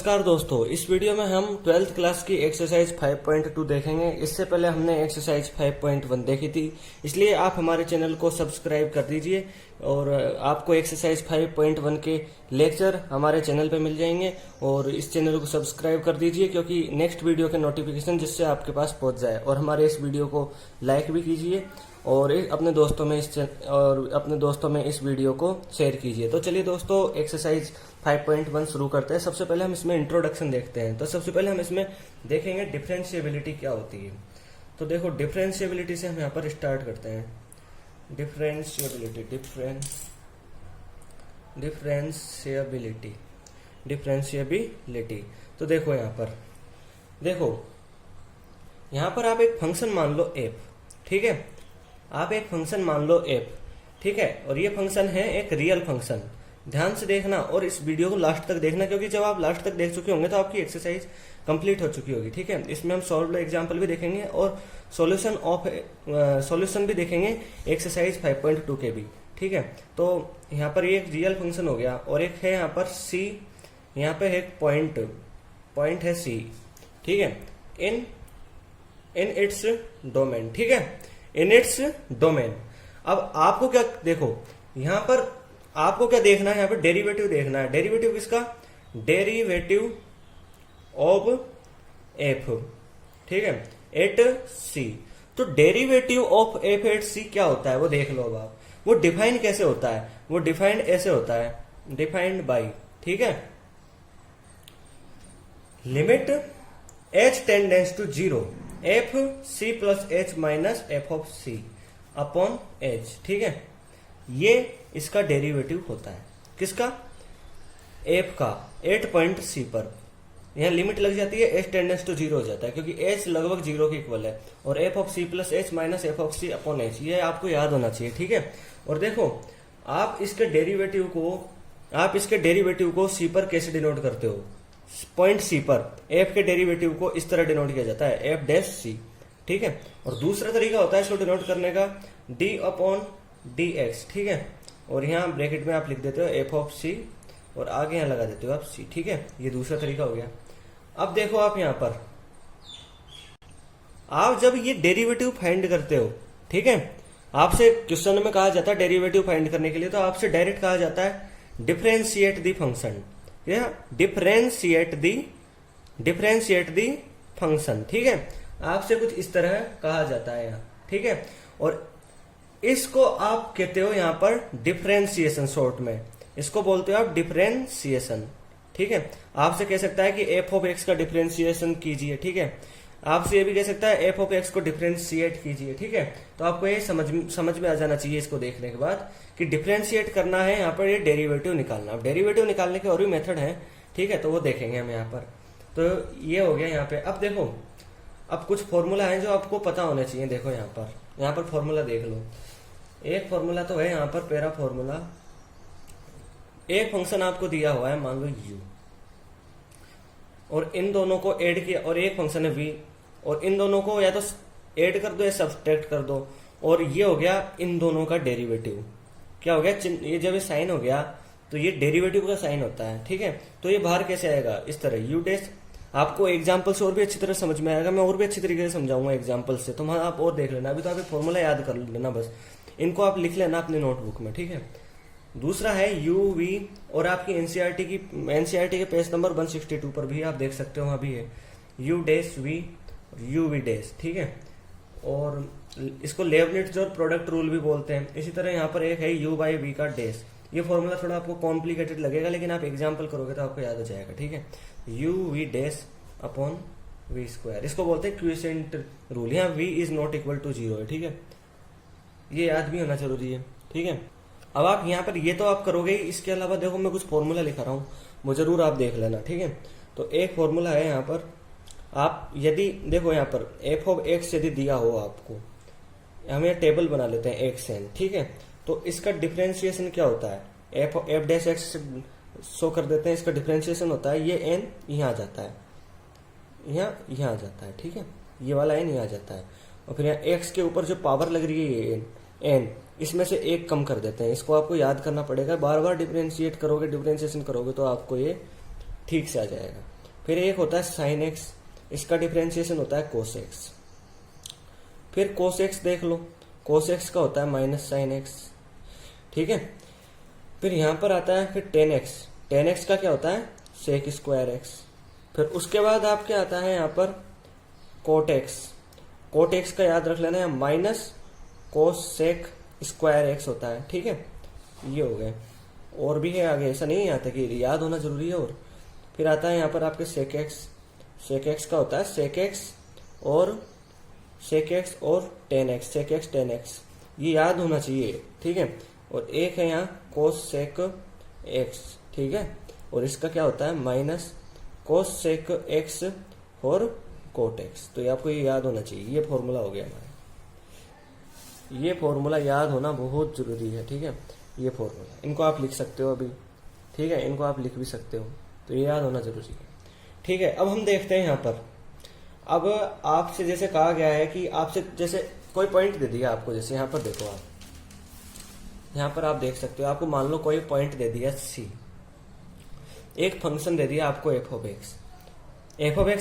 नमस्कार दोस्तों, इस वीडियो में हम 12th क्लास की एक्सरसाइज 5.2 देखेंगे। इससे पहले हमने एक्सरसाइज 5.1 देखी थी, इसलिए आप हमारे चैनल को सब्सक्राइब कर दीजिए और आपको एक्सरसाइज 5.1 के लेक्चर हमारे चैनल पे मिल जाएंगे। और इस चैनल को सब्सक्राइब कर दीजिए क्योंकि नेक्स्ट वीडियो के नोटिफिकेशन जिससे आपके पास पहुंच जाए। और हमारे इस वीडियो को लाइक भी कीजिए और अपने दोस्तों में इस वीडियो को शेयर कीजिए। तो चलिए दोस्तों, एक्सरसाइज 5.1 शुरू करते हैं। सबसे पहले हम इसमें इंट्रोडक्शन देखते हैं। तो सबसे पहले हम इसमें देखेंगे डिफरेंशिएबिलिटी क्या होती है। तो देखो, डिफरेंशिएबिलिटी से हम यहाँ पर स्टार्ट करते हैं। डिफरेंशिएबिलिटी। तो देखो यहाँ पर आप एक फंक्शन मान लो एफ, ठीक है। आप एक फंक्शन मान लो एफ, ठीक है। और ये फंक्शन है एक रियल फंक्शन। ध्यान से देखना और इस वीडियो को लास्ट तक देखना, क्योंकि जब आप लास्ट तक देख चुके होंगे तो आपकी एक्सरसाइज कंप्लीट हो चुकी होगी, ठीक है। इसमें हम सॉल्व एग्जांपल भी देखेंगे और सॉल्यूशन भी देखेंगे एक्सरसाइज 5.2 के भी, ठीक है। तो यहाँ पर ये एक रियल फंक्शन हो गया और एक है यहाँ पर सी, यहाँ पे एक पॉइंट है सी, ठीक है, इन इट्स डोमेन, ठीक है, इन इट्स डोमेन। अब आपको क्या देखो, यहाँ पर आपको क्या देखना है, यहाँ पर डेरिवेटिव देखना है। डेरिवेटिव किसका? डेरिवेटिव ऑफ एफ, ठीक है, एट सी। तो डेरिवेटिव ऑफ एफ एट सी क्या होता है वो देख लो। अब आप वो डिफाइन कैसे होता है, वो डिफाइंड ऐसे होता है, डिफाइंड बाई, ठीक है, limit h tends to 0 f c plus H minus F of c upon h, ठीक है। ये इसका डेरिवेटिव होता है, किसका? एफ का, एट पॉइंट सी पर। यहाँ लिमिट लग जाती है, एच टेंडेंस टू 0 हो जाता है क्योंकि एच लगभग 0 के इक्वल है। और f of c plus H minus F of c upon h, ये आपको याद होना चाहिए, ठीक है। और देखो, आप इसके डेरिवेटिव को सी पर कैसे डिनोट करते हो? पॉइंट सी पर एफ के डेरिवेटिव को इस तरह डिनोट किया जाता है, एफ डैश सी, ठीक है। और दूसरा तरीका होता है इसको डिनोट करने का, डी अपॉन डी एक्स, ठीक है। और यहाँ ब्रैकेट में आप लिख देते हो एफ ऑफ सी और आगे यहाँ लगा देते हो आप सी, ठीक है। ये दूसरा तरीका हो गया। अब देखो, आप यहाँ पर आप जब ये डेरिवेटिव फाइंड करते हो, ठीक है, आपसे क्वेश्चन में कहा जाता है डेरिवेटिव फाइंड करने के लिए, तो आपसे डायरेक्ट कहा जाता है डिफरेंशिएट द फंक्शन, या डिफरेंशिएट द फंक्शन, ठीक है। आपसे कुछ इस तरह कहा जाता है यहाँ, ठीक है। और इसको आप कहते हो यहाँ पर डिफरेंशिएशन, शॉर्ट में इसको बोलते हो आप डिफरेंशिएशन, ठीक है। आपसे कह सकता है कि एफ ऑफ एक्स का डिफरेंशिएशन कीजिए, ठीक है। आपसे ये भी कह सकता है एफ ऑफ एक्स को डिफरेंशिएट कीजिए, ठीक है। तो आपको ये समझ में आ जाना चाहिए इसको देखने के बाद कि डिफरेंशिएट करना है, यहाँ पर ये डेरिवेटिव निकालना। अब डेरिवेटिव निकालने के और भी मेथड है, ठीक है, तो वो देखेंगे हम यहाँ पर। तो ये हो गया यहाँ पे। अब देखो, अब कुछ फॉर्मूला है जो आपको पता होने चाहिए। देखो यहाँ पर फॉर्मूला देख लो। एक फॉर्मूला तो है यहाँ पर, पहला फॉर्मूला, एक फंक्शन आपको दिया हुआ है, मान लो u, और इन दोनों को ऐड किया, और एक फंक्शन है v, और इन दोनों को या तो ऐड कर दो या सब्सट्रैक्ट कर दो, और ये हो गया इन दोनों का डेरिवेटिव। क्या हो गया? ये जब ये साइन हो गया तो ये डेरिवेटिव का साइन होता है, ठीक है। तो ये बाहर कैसे आएगा? इस तरह u डैश। आपको एग्जाम्पल से और भी अच्छी तरह समझ में आएगा, मैं और भी अच्छी तरीके से समझाऊंगा एग्जाम्पल से, तो आप और देख लेना। अभी तो आप फॉर्मूला याद कर लेना, बस इनको आप लिख लेना अपने नोटबुक में, ठीक है। दूसरा है यू वी, और आपकी एनसीईआरटी के पेज नंबर 162 पर भी आप देख सकते हो, वहां भी है u dash v, u v dash, ठीक है। और इसको लेबनिट्ज और प्रोडक्ट रूल भी बोलते हैं। इसी तरह यहाँ पर एक है यू बाई वी का डैश। ये फॉर्मूला थोड़ा आपको कॉम्प्लिकेटेड लगेगा, लेकिन आप एग्जाम्पल करोगे तो आपको याद हो जाएगा, ठीक है। U v dash upon v square, इसको बोलते हैं क्विसेंट रूल। यहाँ v is not equal to 0 है, ठीक है। ये याद भी होना जरूरी है, ठीक है। अब आप यहाँ पर ये तो आप करोगे ही, इसके अलावा देखो मैं कुछ फॉर्मूला लिखा रहा हूँ, वो जरूर आप देख लेना, ठीक है। तो एक फॉर्मूला है यहाँ पर, आप यदि देखो यहाँ पर एफ ऑफ एक्स यदि दिया हो आपको, हम यहाँ टेबल बना लेते हैं एक्स एन, ठीक है। तो इसका डिफरेंशिएशन क्या होता है? एफ डैश एक्स शो कर देते हैं, इसका डिफरेंशिएशन होता है ये एन यहाँ आ जाता है, यहाँ आ जाता है, ठीक है। ये वाला एन यहाँ आ जाता है, और फिर यहाँ एक्स के ऊपर जो पावर लग रही है ये एन, इसमें से एक कम कर देते हैं। इसको आपको याद करना पड़ेगा, बार बार डिफरेंशिएशन करोगे तो आपको ये ठीक से आ जाएगा, फिर एक होता है साइन एक्स, इसका डिफरेंशिएशन होता है कोस एक्स। फिर कोस एक्स देख लो, कोस एक्स का होता है माइनस साइन एक्स, ठीक है। फिर यहां पर आता है फिर टेन एक्स, टेन एक्स का क्या होता है सेक स्क्वायर एक्स। फिर उसके बाद आप क्या आता है यहाँ पर कोट एक्स, कोट एक्स का याद रख लेना है minus cosec square x होता है, ठीक है। ये हो गए, और भी है आगे, ऐसा नहीं है यहाँ तक कि याद होना जरूरी है। और फिर आता है यहाँ पर आपके सेक एक्स, सेक एक्स का होता है सेक एक्स और सेक एक्स और tan x, sec x tan x, ये याद होना चाहिए, ठीक है। और एक है यहाँ कोस सेक एक्स, ठीक है, और इसका क्या होता है माइनस कोस सेक एक्स और कोट एक्स। तो ये आपको ये याद होना चाहिए, ये फॉर्मूला हो गया हमारा, ये फॉर्मूला याद होना बहुत जरूरी है, ठीक है। ये फॉर्मूला इनको आप लिख सकते हो अभी, ठीक है, इनको आप लिख भी सकते हो, तो ये याद होना जरूरी है, ठीक है। अब हम देखते हैं यहाँ पर, अब आपसे जैसे कहा गया है कि आपसे जैसे कोई पॉइंट दे दिया आपको, जैसे यहाँ पर देखो आप, यहाँ पर आप देख सकते हो, आपको मान लो कोई पॉइंट दे दिया सी, एक फंक्शन दे दिया आपको एफ ऑफ एक्स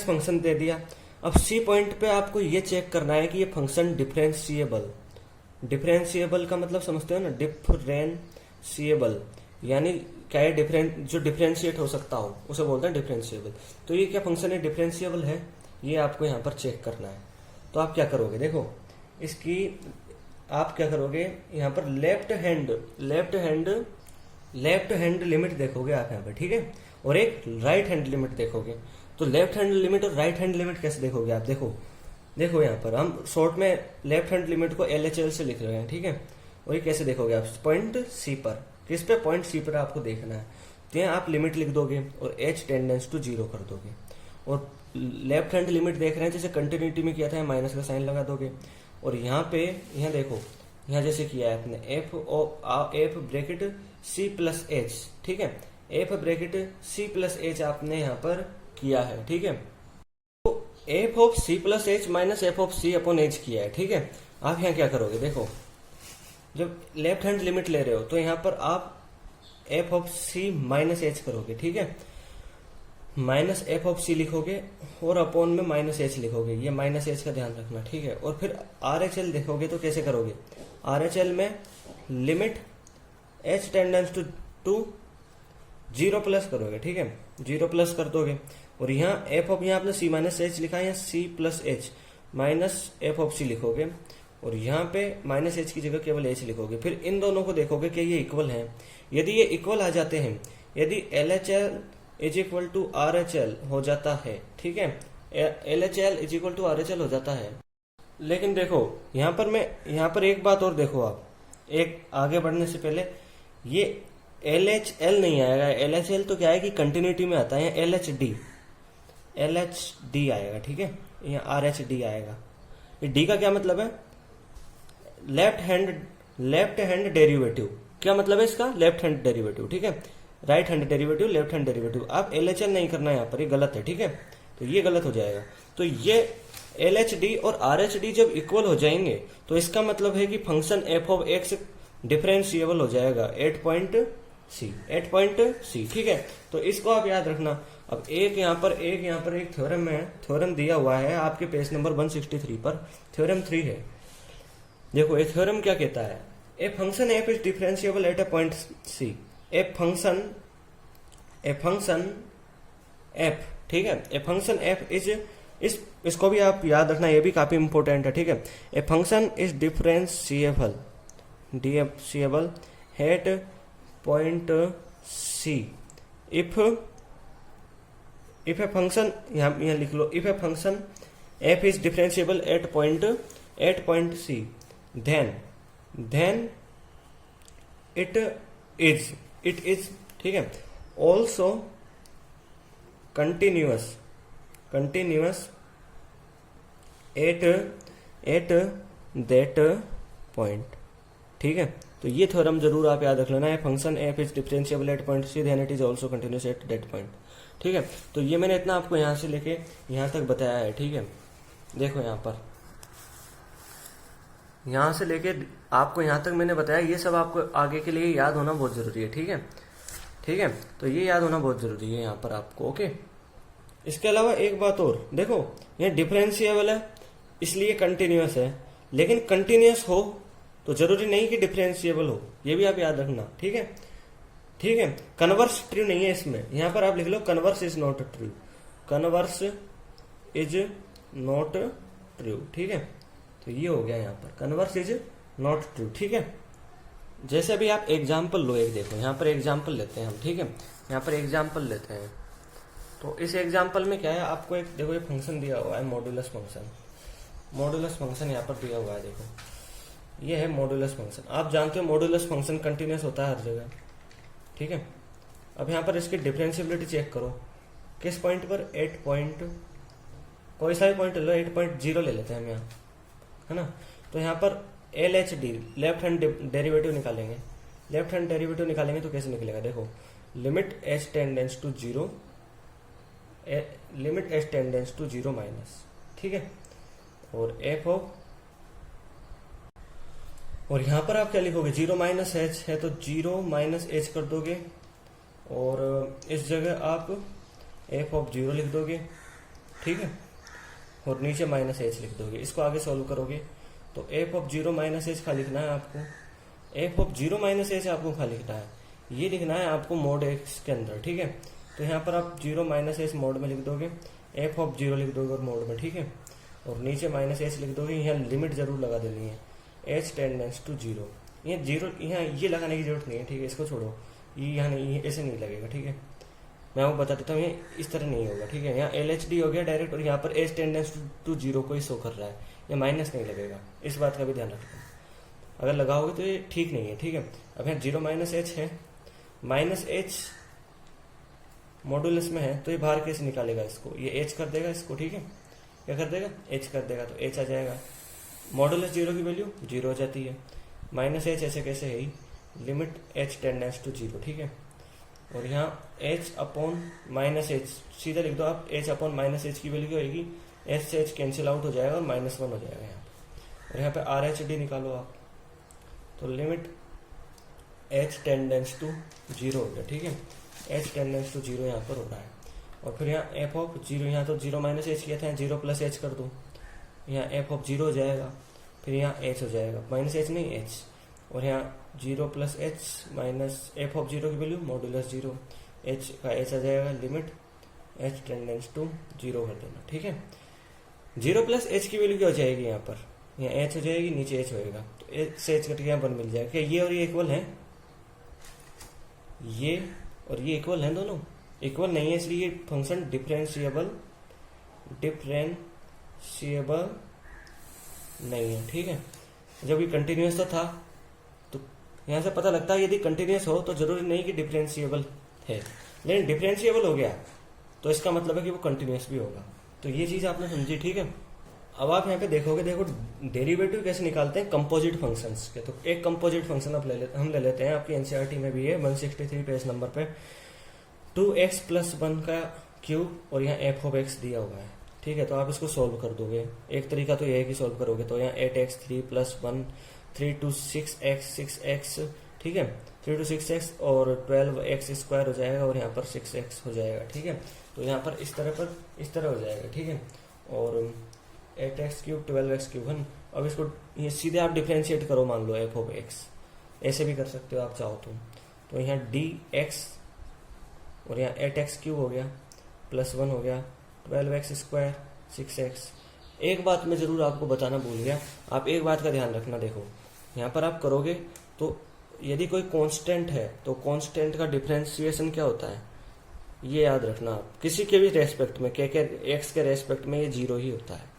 फंक्शन दे दिया। अब सी पॉइंट पे आपको ये चेक करना है कि ये फंक्शन डिफरेंशिएबल, डिफरेंशिएबल का मतलब समझते हो ना, डिफरेंशिएबल यानी क्या है, जो डिफरेंशिएट हो सकता हो उसे बोलते हैं डिफरेंशिएबल। तो ये क्या फंक्शन है, डिफरेंशिएबल है, ये आपको यहाँ पर चेक करना है। तो आप क्या करोगे, देखो इसकी आप क्या करोगे, यहाँ पर लेफ्ट हैंड लिमिट देखोगे आप यहाँ पर, ठीक है, और एक राइट हैंड लिमिट देखोगे। तो लेफ्ट हैंड लिमिट और राइट हैंड लिमिट कैसे देखोगे आप, देखो यहाँ पर हम शॉर्ट में लेफ्ट हैंड लिमिट को LHL से लिख रहे हैं, ठीक है। और ये कैसे देखोगे आप, पॉइंट सी पर, किस पे, पॉइंट सी पर आपको देखना है। तो यहाँ आप लिमिट लिख दोगे और h टेंडेंस टू 0 कर दोगे, और लेफ्ट हैंड लिमिट देख रहे हैं जैसे कंटिन्यूटी में किया था, माइनस का साइन लगा दोगे। और यहाँ पे यहाँ देखो, यहाँ जैसे किया है आपने f bracket c plus h, ठीक है, f bracket c plus h आपने यहाँ पर किया है, ठीक है। तो f of c plus H minus F of c upon h किया है, ठीक है। आप यहाँ क्या करोगे, देखो जब लेफ्ट हैंड लिमिट ले रहे हो तो यहाँ पर आप f of c minus h करोगे, ठीक है, माइनस एफ ऑफ सी लिखोगे और अपॉन में माइनस एच लिखोगे, ये माइनस एच का ध्यान रखना, ठीक है। और फिर RHL देखोगे तो कैसे करोगे, RHL में limit h tends to 0 plus करोगे, ठीक है, 0 प्लस कर दोगे। और यहाँ एफ ऑफ, यहाँ आपने सी माइनस एच लिखा है, यहाँ C plus H minus F of C लिखोगे, और यहाँ पे माइनस एच की जगह केवल एच लिखोगे। फिर इन दोनों को देखोगे कि ये इक्वल हैं, यदि ये इक्वल आ जाते हैं, यदि LHL is equal to RHL हो जाता है, ठीक है, LHL is equal to RHL हो जाता है। लेकिन देखो यहाँ पर एक बात और देखो आप, एक आगे बढ़ने से पहले, ये LHL नहीं आएगा, LHL तो क्या है कि कंटिन्यूटी में आता है, LHD आएगा, ठीक है, यहाँ RHD आएगा। ये D का क्या मतलब है, लेफ्ट हैंड डेरिवेटिव, क्या मतलब है इसका, लेफ्ट हैंड डेरिवेटिव, ठीक है, right hand derivative, left hand derivative. आप LHL नहीं करना है यहाँ पर, ये गलत है, ठीक है, तो ये गलत हो जाएगा। तो ये LHD और RHD जब इक्वल हो जाएंगे तो इसका मतलब है कि function f of x differentiable हो जाएगा एट पॉइंट सी, ठीक है। तो इसको आप याद रखना। अब एक यहाँ पर एक थ्योरम है, थ्योरम दिया हुआ है आपके पेज नंबर 163 पर, थ्योरम 3 है। देखो ये थ्योरम क्या कहता है, a function f is differentiable at a point c, A function f, ठीक है, ए फंक्शन f इज, इसको भी आप याद रखना, ये भी काफी इंपॉर्टेंट है, ठीक है। A function is differentiable at point c if a function, यहाँ लिख लो, if a function f is differentiable at point c then it is, ठीक है, also continuous at that point, ठीक है। तो ये थ्योरम जरूर आप याद रख लेना है, function f is differentiable at point c then it is also continuous at that point, ठीक है। तो ये मैंने इतना आपको यहाँ से लेके यहाँ तक बताया है, ठीक है। देखो यहाँ से लेके आपको यहाँ तक मैंने बताया, ये सब आपको आगे के लिए याद होना बहुत जरूरी है, ठीक है, ठीक है। तो ये याद होना बहुत जरूरी है यहाँ पर आपको, ओके। इसके अलावा एक बात और देखो, ये डिफरेंशिएबल है इसलिए कंटिन्यूअस है, लेकिन कंटिन्यूअस हो तो जरूरी नहीं कि डिफरेंशिएबल हो, ये भी आप याद रखना। ठीक है, ठीक है। कन्वर्स ट्रू नहीं है इसमें, यहां पर आप लिख लो converse is not true, converse is not true. ठीक है, तो ये हो गया यहाँ पर कन्वर्स इज नॉट ट्रू। ठीक है, जैसे अभी आप एग्जाम्पल लो, एक देखो यहाँ पर एग्जाम्पल लेते हैं हम। ठीक है, यहाँ पर एग्जाम्पल लेते हैं, तो इस एग्जाम्पल में क्या है, आपको एक देखो ये फंक्शन दिया हुआ है मॉड्यूलस फंक्शन, मॉड्यूलस फंक्शन यहाँ पर दिया हुआ है, देखो ये है मॉड्यूलस फंक्शन। आप जानते हो मॉड्यूलस फंक्शन कंटिन्यूस होता है हर जगह। ठीक है, अब यहाँ पर इसकी डिफरेंशिएबिलिटी चेक करो, किस पॉइंट पर, 8 पॉइंट, कोई सा भी पॉइंट ले लो, 8.0 ले लेते हैं हम यहाँ, है ना। तो यहाँ पर LHD लेफ्ट हैंड डेरिवेटिव निकालेंगे, लेफ्ट हैंड डेरिवेटिव निकालेंगे तो कैसे निकलेगा, देखो limit h tends to 0, limit h tends to 0 minus. ठीक है, और f ऑफ, और यहां पर आप क्या लिखोगे, 0 माइनस h है तो 0 माइनस h कर दोगे, और इस जगह आप f ऑफ 0 लिख दोगे। ठीक है, और नीचे माइनस h लिख दोगे। इसको आगे सॉल्व करोगे तो f ऑफ 0 माइनस h का लिखना है आपको, f ऑफ 0 माइनस h आपको क्या लिखना है, ये लिखना है आपको मोड x के अंदर। ठीक है, तो यहाँ पर आप 0 माइनस h मोड में लिख दोगे, f ऑफ 0 लिख दोगे और मोड में। ठीक है, और नीचे माइनस h लिख दोगे। यहाँ लिमिट जरूर लगा देनी है, h टेंडेंस टू 0, ये 0 यहाँ ये लगाने की जरूरत नहीं है। ठीक है, इसको छोड़ो, ये यहाँ नहीं, ऐसे नहीं लगेगा। ठीक है, मैं आपको बता देता हूँ, ये इस तरह नहीं होगा। ठीक है, यहाँ LHD हो गया डायरेक्ट, और यहाँ पर h टेंडेंस टू 0 को ही शो कर रहा है, ये माइनस नहीं लगेगा, इस बात का भी ध्यान रखना। अगर लगाओगे तो ये ठीक नहीं है। ठीक है, अब यहाँ 0 माइनस h है, माइनस h मॉडुलस में है तो ये बाहर कैसे निकालेगा इसको, ये h कर देगा इसको। ठीक है, क्या कर देगा, h कर देगा, तो h आ जाएगा। मॉडुलस 0 की वैल्यू 0 हो जाती है, माइनस h ऐसे कैसे है ही, लिमिट h टेंडेंस टू 0। ठीक है, और यहाँ h अपॉन माइनस h सीधा लिख दो आप, h अपॉन माइनस h की वैल्यू क्या होगी, h से h कैंसिल आउट हो जाएगा और -1 हो जाएगा यहाँ पे। और यहाँ पे RHD निकालो आप, तो लिमिट h टेंडेंस टू 0 हो गया। ठीक है, h टेंडेंस टू 0 यहाँ पर हो रहा है। और फिर यहाँ f ऑफ 0, यहाँ तो 0 माइनस h किया था, 0 प्लस h कर दो, यहाँ f ऑफ 0 हो जाएगा, फिर यहाँ h हो जाएगा, माइनस h नहीं h, और यहाँ 0 plus h minus f of 0 की वैल्यू मॉडुलस 0, h का h आ जाएगा, लिमिट h टेंडेंस टू 0 कर देना। ठीक है, 0 प्लस h की वैल्यू क्या हो जाएगी, यहाँ पर यहाँ h हो जाएगी, नीचे h होएगा, तो h से h कट के यहाँ पर मिल जाएगा। क्या ये और ये इक्वल है, ये और ये इक्वल है, दोनों इक्वल नहीं है, इसलिए फंक्शन डिफरेंशिएबल नहीं है। ठीक है, जब ये कंटिन्यूस था तो यहाँ से पता लगता है यदि कंटिन्यूस हो तो जरूरी नहीं कि डिफरेंशिएबल है, लेकिन डिफरेंशिएबल हो गया तो इसका मतलब है कि वो कंटिन्यूस भी होगा। तो ये चीज आपने समझी। ठीक है, अब आप यहाँ पे देखोगे, देखो डेरिवेटिव कैसे निकालते हैं कंपोजिट फंक्शंस के। तो एक कंपोजिट फंक्शन हम ले लेते हैं, आपकी एनसीईआरटी में भी है 163 पेज नंबर पे, 2x प्लस 1 का क्यूब और यहाँ f ऑफ x दिया हुआ है। ठीक है, तो आप इसको सोल्व कर दोगे। एक तरीका तो यह है कि सोल्व करोगे तो यहाँ 8x 3 प्लस 1 3 to 6x, ठीक है, 3 to 6x और 12x स्क्वायर हो जाएगा और यहाँ पर 6x हो जाएगा। ठीक है, तो यहाँ पर इस तरह हो जाएगा। ठीक है, और 8x क्यूब 12x क्यूब है। अब इसको ये सीधे आप डिफ्रेंशिएट करो, मान लो f ऑफ x, ऐसे भी कर सकते हो आप चाहो तो यहाँ dx और यहाँ 8x क्यूब हो गया प्लस 1 हो गया 12x स्क्वायर 6x। एक बात मैं जरूर आपको बताना भूल गया, आप एक बात का ध्यान रखना। देखो यहाँ पर आप करोगे तो यदि कोई कांस्टेंट है तो कांस्टेंट का डिफरेंशिएशन क्या होता है, ये याद रखना आप, किसी के भी रेस्पेक्ट में, के एक्स के रेस्पेक्ट में ये 0 ही होता है।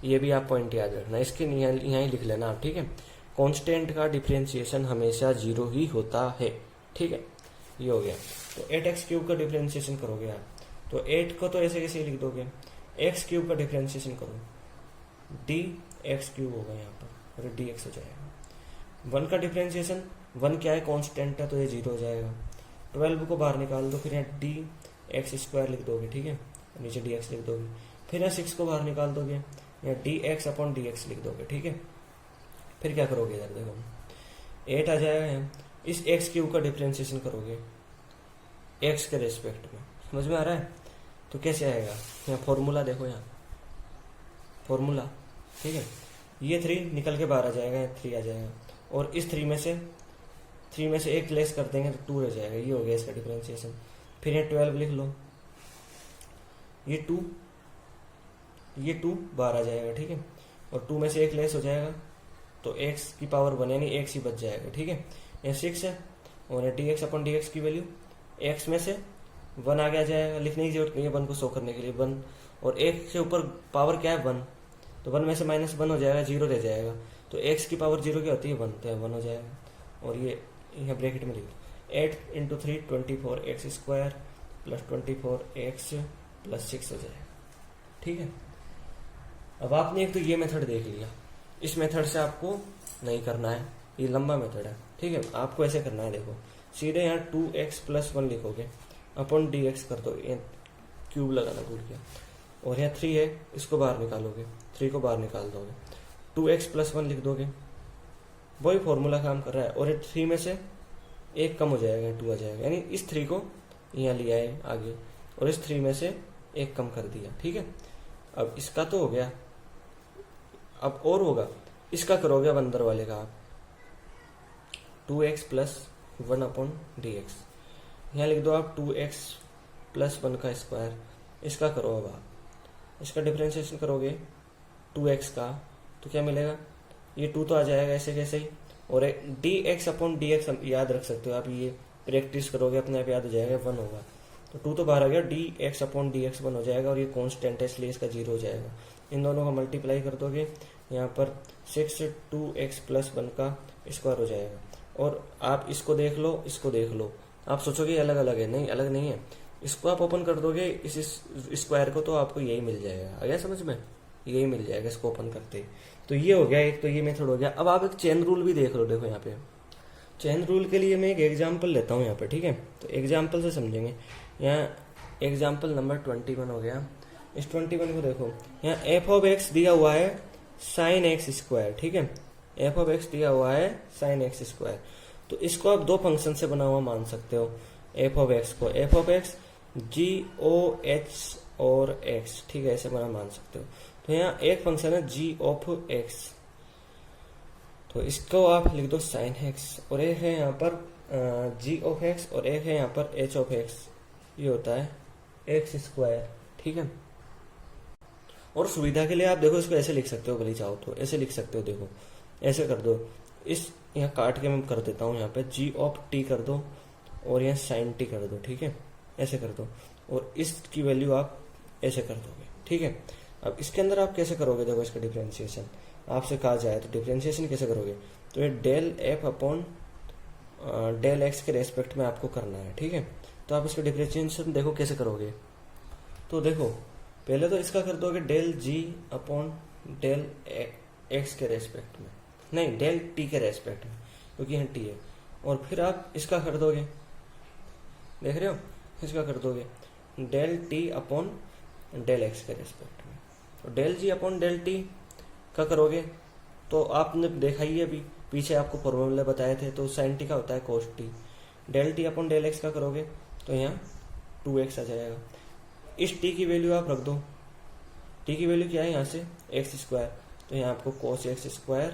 ये भी आप पॉइंट याद रखना, इसके यहाँ ही लिख लेना आप। ठीक है, कांस्टेंट का डिफरेंशिएशन हमेशा 0 ही होता है। ठीक है, ये हो गया। तो 8x क्यूब का डिफरेंशिएशन करोगे आप, तो 8 को तो ऐसे कैसे लिख दोगे, x क्यूब का डिफरेंशिएशन करो, dx क्यूब होगा यहाँ पर और dx हो जाएगा। 1 का डिफरेंशिएशन, 1 क्या है, कांस्टेंट है तो ये 0 हो जाएगा। 12 को बाहर निकाल दो, फिर यहाँ dx स्क्वायर लिख दोगे। ठीक है, नीचे dx लिख दोगे, फिर यहाँ 6 को बाहर निकाल दोगे, यहाँ dx अपॉन dx लिख दोगे। ठीक है, फिर क्या करोगे, इधर देखो 8 आ जाएगा यहाँ, इस x क्यूब का डिफरेंशिएशन करोगे x के रेस्पेक्ट में, समझ में आ रहा है। तो कैसे आएगा, यहाँ फॉर्मूला देखो, यहाँ फॉर्मूला, ठीक है, ये 3 निकल के बाहर आ जाएगा, यहाँ 3 आ जाएगा, और इस 3 में से एक लेस कर देंगे तो 2 रह जाएगा। ये हो गया इसका डिफरेंशिएशन। फिर यहाँ 12 लिख लो, ये 2 बाहर आ जाएगा, ठीक है, और 2 में से एक लेस हो जाएगा तो x की पावर 1 यानी x ही बच जाएगा, ठीक है। यहाँ 6 है और यहाँ dx अपन dx की वैल्यू x में से 1 आगे आ जाएगा, लिखने की जरूरत नहीं है 1 को शो करने के लिए, 1 और 1 के ऊपर पावर क्या है 1, तो 1 में से -1 हो जाएगा, 0 रह जाएगा, तो x की पावर 0 क्या होती है 1, तो 1 हो जाएगा। और ये यहाँ ब्रैकेट में लिख दो, 8 × 3 24x² प्लस 24x प्लस 6 हो जाएगा, ठीक है। अब आपने एक तो ये मेथड देख लिया, इस मेथड से आपको नहीं करना है, ये लंबा मेथड है, ठीक है। आपको ऐसे करना है, देखो सीधे यहाँ 2x + 1 लिखोगे, अपन dx कर दो, क्यूब लगाना भूल गया, और यहाँ 3 है, इसको बाहर निकालोगे, 3 को बाहर निकाल दोगे, 2x + 1 लिख दोगे, वही फॉर्मूला काम कर रहा है, और ये 3 में से एक कम हो जाएगा, 2 आ जाएगा, यानी इस 3 को यहाँ लिया है आगे, और इस 3 में से एक कम कर दिया, ठीक है। अब इसका तो हो गया, अब और होगा, इसका करोगे अब अंदर वाले का आप 2x + 1/dx, यहाँ लिख दो आप 2x + 1 का स्क्वायर, इसका करो अब आप, इसका डिफरेंशिएशन करोगे 2x का, तो क्या मिलेगा, ये 2 तो आ जाएगा ऐसे कैसे ही, और dx/dx याद रख सकते हो आप, ये प्रैक्टिस करोगे अपने आप याद हो जाएगा, 1 होगा, तो 2 तो बाहर आ गया, dx/dx 1 हो जाएगा, और ये कांस्टेंट है इसलिए इसका 0 हो जाएगा। इन दोनों को मल्टीप्लाई कर दोगे, यहाँ पर 6 2x + 1 का स्क्वायर हो जाएगा, और आप इसको देख लो, इसको देख लो, आप सोचोगे अलग अलग है, नहीं अलग नहीं है, इसको आप ओपन कर दोगे इस स्क्वायर को, तो आपको यही मिल जाएगा, आ गया समझ में, यही मिल जाएगा इसको ओपन करते ही। तो ये हो गया एक, तो ये मेथड हो गया। अब आप एक चेन रूल भी देख लो, देखो यहाँ पे चेन रूल के लिए मैं एक एग्जाम्पल लेता हूँ यहाँ पे, ठीक है, तो एग्जाम्पल से समझेंगे। यहाँ एग्जाम्पल नंबर 21 हो गया, इस 21 को देखो, यहाँ f(x) दिया हुआ है sin x², ठीक है, f(x) दिया हुआ है sin x², तो इसको आप दो फंक्शन से बना हुआ मान सकते हो, f(x) को f(x) g(h) और x, ठीक है, ऐसे बना मान सकते हो। तो यहाँ एक फंक्शन है g(x), तो इसको आप लिख दो sin x, और एक है यहाँ पर g(x) और एक है यहाँ पर h(x), ये होता है x², ठीक है। और सुविधा के लिए आप देखो इसको ऐसे लिख सकते हो, भले चाहो तो ऐसे लिख सकते हो, देखो ऐसे कर दो, इस यहाँ काट के मैं कर देता हूँ, यहाँ पे g(t) कर दो और यहाँ sin t कर दो, ठीक है, ऐसे कर दो, और इसकी वैल्यू आप ऐसे कर दोगे, ठीक है। अब इसके अंदर आप कैसे करोगे, देखो इसका डिफरेंशिएशन आपसे कहा जाए तो डिफरेंशिएशन कैसे करोगे, तो ये del(f)/del(x) के रेस्पेक्ट में आपको करना है, ठीक है। तो आप इसका डिफरेंशिएशन देखो कैसे करोगे, तो देखो पहले तो इसका कर दोगे del(g)/del(x) के रेस्पेक्ट में, नहीं del(t) के रेस्पेक्ट में, क्योंकि यहाँ t है, और फिर आप इसका कर दोगे, देख रहे हो, इसका कर दोगे del(t)/del(x) के रेस्पेक्ट में, तो del(g)/del(t) का करोगे तो आपने देखा ही है, अभी पीछे आपको फॉर्मूले बताए थे, तो sin t का होता है cos t, del(t)/del(x) का करोगे तो यहाँ 2x आ जाएगा, इस t की वैल्यू आप रख दो, t की वैल्यू क्या है यहाँ से x², तो यहाँ आपको cos x²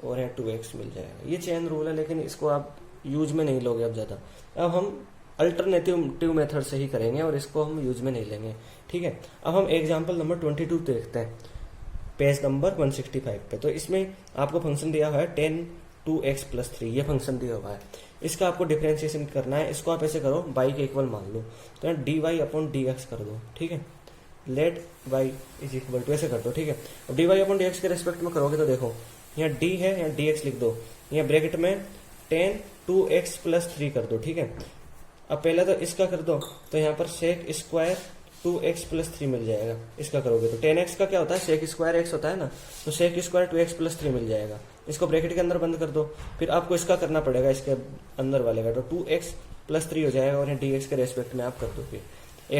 और यहाँ 2x मिल जाएगा। ये चेन रूल है, लेकिन इसको आप यूज में नहीं लोगे अब ज़्यादा, अब हम अल्टरनेटिव मेथड से ही करेंगे और इसको हम यूज में नहीं लेंगे, ठीक है। अब हम एग्जाम्पल नंबर 22 देखते हैं, पेज नंबर 165 पे। तो इसमें आपको फंक्शन दिया हुआ है 10 2x + 3, ये फंक्शन दिया हुआ है, इसका आपको डिफरेंशिएशन करना है, इसको आप ऐसे करो y के इक्वल मान लो, तो यहाँ dy/dx कर दो, ठीक है, लेट y = ऐसे कर दो, ठीक है। अब dy/dx के रेस्पेक्ट में करोगे तो देखो यहाँ d है, यहाँ dx लिख दो, यहाँ ब्रैकेट में 10 2x + 3 कर दो, ठीक है। अब पहले तो इसका कर दो, तो यहाँ पर sec² 2x + 3 मिल जाएगा, इसका करोगे तो 10x का क्या होता है sec² x होता है ना, तो sec² 2x + 3 मिल जाएगा, इसको ब्रैकेट के अंदर बंद कर दो, फिर आपको इसका करना पड़ेगा इसके अंदर वाले का, तो 2x + 3 हो जाएगा, और यहाँ dx के रेस्पेक्ट में आप कर दो फिर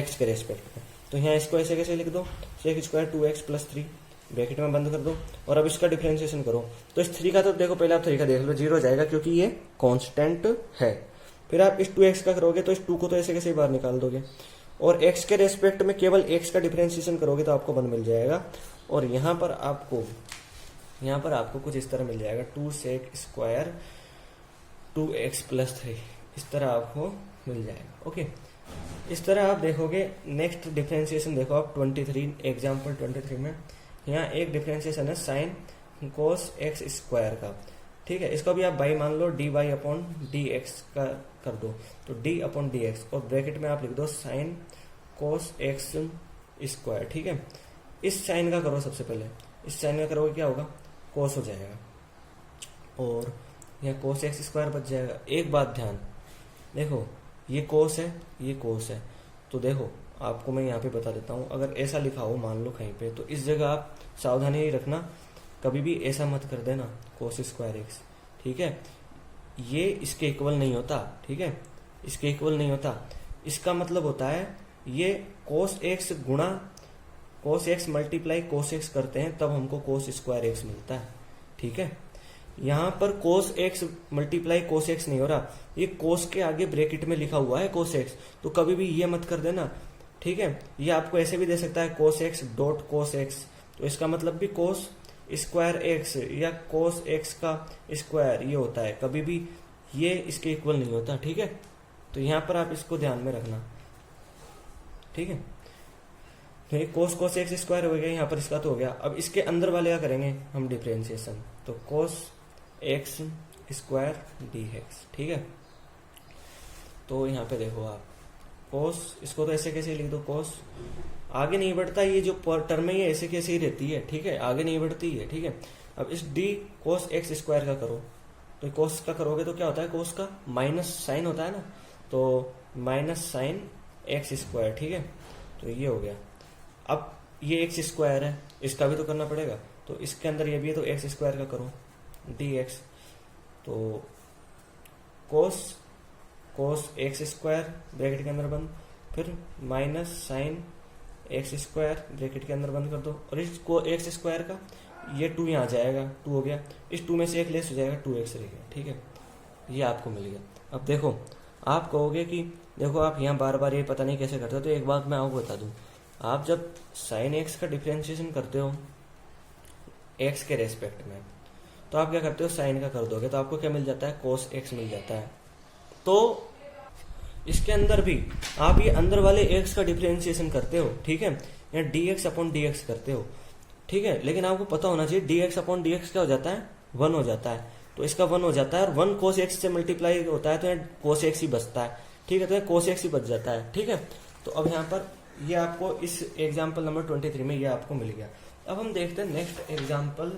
x के रेस्पेक्ट में, तो यहाँ इसको ऐसे कैसे लिख दो sec² 2x + 3 ब्रैकेट में बंद कर दो, और अब इसका डिफरेंशिएशन करो, तो इस 3 का तो देखो पहले आप तरीका देख लो, 0 हो जाएगा क्योंकि ये कांस्टेंट है। फिर आप इस 2x का करोगे तो इस 2 को तो ऐसे कैसे बाहर निकाल दोगे, और एक्स के रेस्पेक्ट में केवल एक्स का डिफरेंशिएशन करोगे तो आपको 1 मिल जाएगा। और यहाँ पर आपको कुछ इस तरह मिल जाएगा 2 sec स्क्वायर 2x+3, इस तरह आपको मिल जाएगा। ओके, इस तरह आप देखोगे। नेक्स्ट डिफरेंशिएशन देखो आप 23 एग्जाम्पल 23 में यहाँ एक डिफरेंशिएशन है साइन कोस एक्स स्क्वायर का, ठीक है। इसको भी आप बाई मान लो, dy अपॉन डी एक्स का कर दो, तो d अपॉन डी एक्स, और ब्रैकेट में आप लिख दो साइन कोस एक्स स्क्वायर, ठीक है। इस साइन का करो सबसे पहले, इस साइन का करोगे क्या होगा, कोस हो जाएगा, और यहाँ कोस एक्स स्क्वायर बच जाएगा। एक बात ध्यान देखो, ये कोस है, ये कोस है, तो देखो आपको मैं यहाँ पे बता देता हूँ, अगर ऐसा लिखा हो मान लो कहीं पे, तो इस जगह आप सावधानी रखना, कभी भी ऐसा मत कर देना कोस स्क्वायर एक्स, ठीक है। ये इसके इक्वल नहीं होता, ठीक है, इसके इक्वल नहीं होता। इसका मतलब होता है ये कोस एक्स गुणा cos x multiply cos x करते हैं, तब हमको कोस स्क्वायर एक्स मिलता है, ठीक है। यहाँ पर cos x multiply cos x नहीं हो रहा, ये कोस के आगे ब्रैकेट में लिखा हुआ है कोस एक्स, तो कभी भी ये मत कर देना, ठीक है। ये आपको ऐसे भी दे सकता है cos x dot cos x, तो इसका मतलब भी कोस स्क्वायर एक्स या कोस एक्स का स्क्वायर ये होता है, कभी भी ये इसके इक्वल नहीं होता, ठीक है। तो यहाँ पर आप इसको ध्यान में रखना, ठीक है। तो ये कोस एक्स स्क्वायर हो गया, यहाँ पर इसका तो हो गया। अब इसके अंदर वाले का करेंगे हम डिफरेंशिएशन, तो cos x square D x, ठीक है। तो यहाँ पे देखो आप कोस, इसको तो ऐसे कैसे लिख दो, कोस आगे नहीं बढ़ता, ये जो टर्म है ये ऐसे कैसे ही रहती है, ठीक है, आगे नहीं बढ़ती है, ठीक है। अब इस डी कोस एक्स स्क्वायर का करो, तो कोस का करोगे तो क्या होता है, कोस का माइनस साइन होता है ना, तो माइनस साइन एक्स स्क्वायर, ठीक है। तो ये हो गया। अब ये एक्स स्क्वायर है, इसका भी तो करना पड़ेगा, तो इसके अंदर ये भी है, तो एक्स स्क्वायर का करो डी एक्स, तो कोस एक्स स्क्वायर ब्रैकेट के अंदर बंद, फिर minus sign x square bracket के अंदर बंद कर दो, और इस को एक्स स्क्वायर का ये 2 यहाँ जाएगा, 2 हो गया, इस 2 में से एक लेस हो जाएगा, 2x रहेगा, ठीक है। ये आपको मिल गया। अब देखो आप कहोगे कि देखो आप यहाँ बार बार ये पता नहीं कैसे करते हो, तो एक बात मैं आपको बता दूं, आप जब साइन एक्स का डिफरेंशिएशन करते हो एक्स के रेस्पेक्ट में, तो आप क्या करते हो, साइन का कर दोगे तो आपको क्या मिल जाता है, कोस एक्स मिल जाता है। तो इसके अंदर भी आप ये अंदर वाले एक्स का डिफरेंशिएशन करते हो, ठीक है, या D x upon d x करते हो, ठीक है। लेकिन आपको पता होना चाहिए D x upon d x क्या हो जाता है, 1 हो जाता है, तो इसका 1 हो जाता है, और 1 कोस एक्स से मल्टीप्लाई होता है, तो यहाँ कोस एक्स ही बचता है, ठीक है, तो यहाँ कोस एक्स ही बच जाता है, ठीक है। तो अब यहाँ पर ये आपको इस एग्जाम्पल नंबर 23 में ये आपको मिल गया। अब हम देखते हैं नेक्स्ट एग्जाम्पल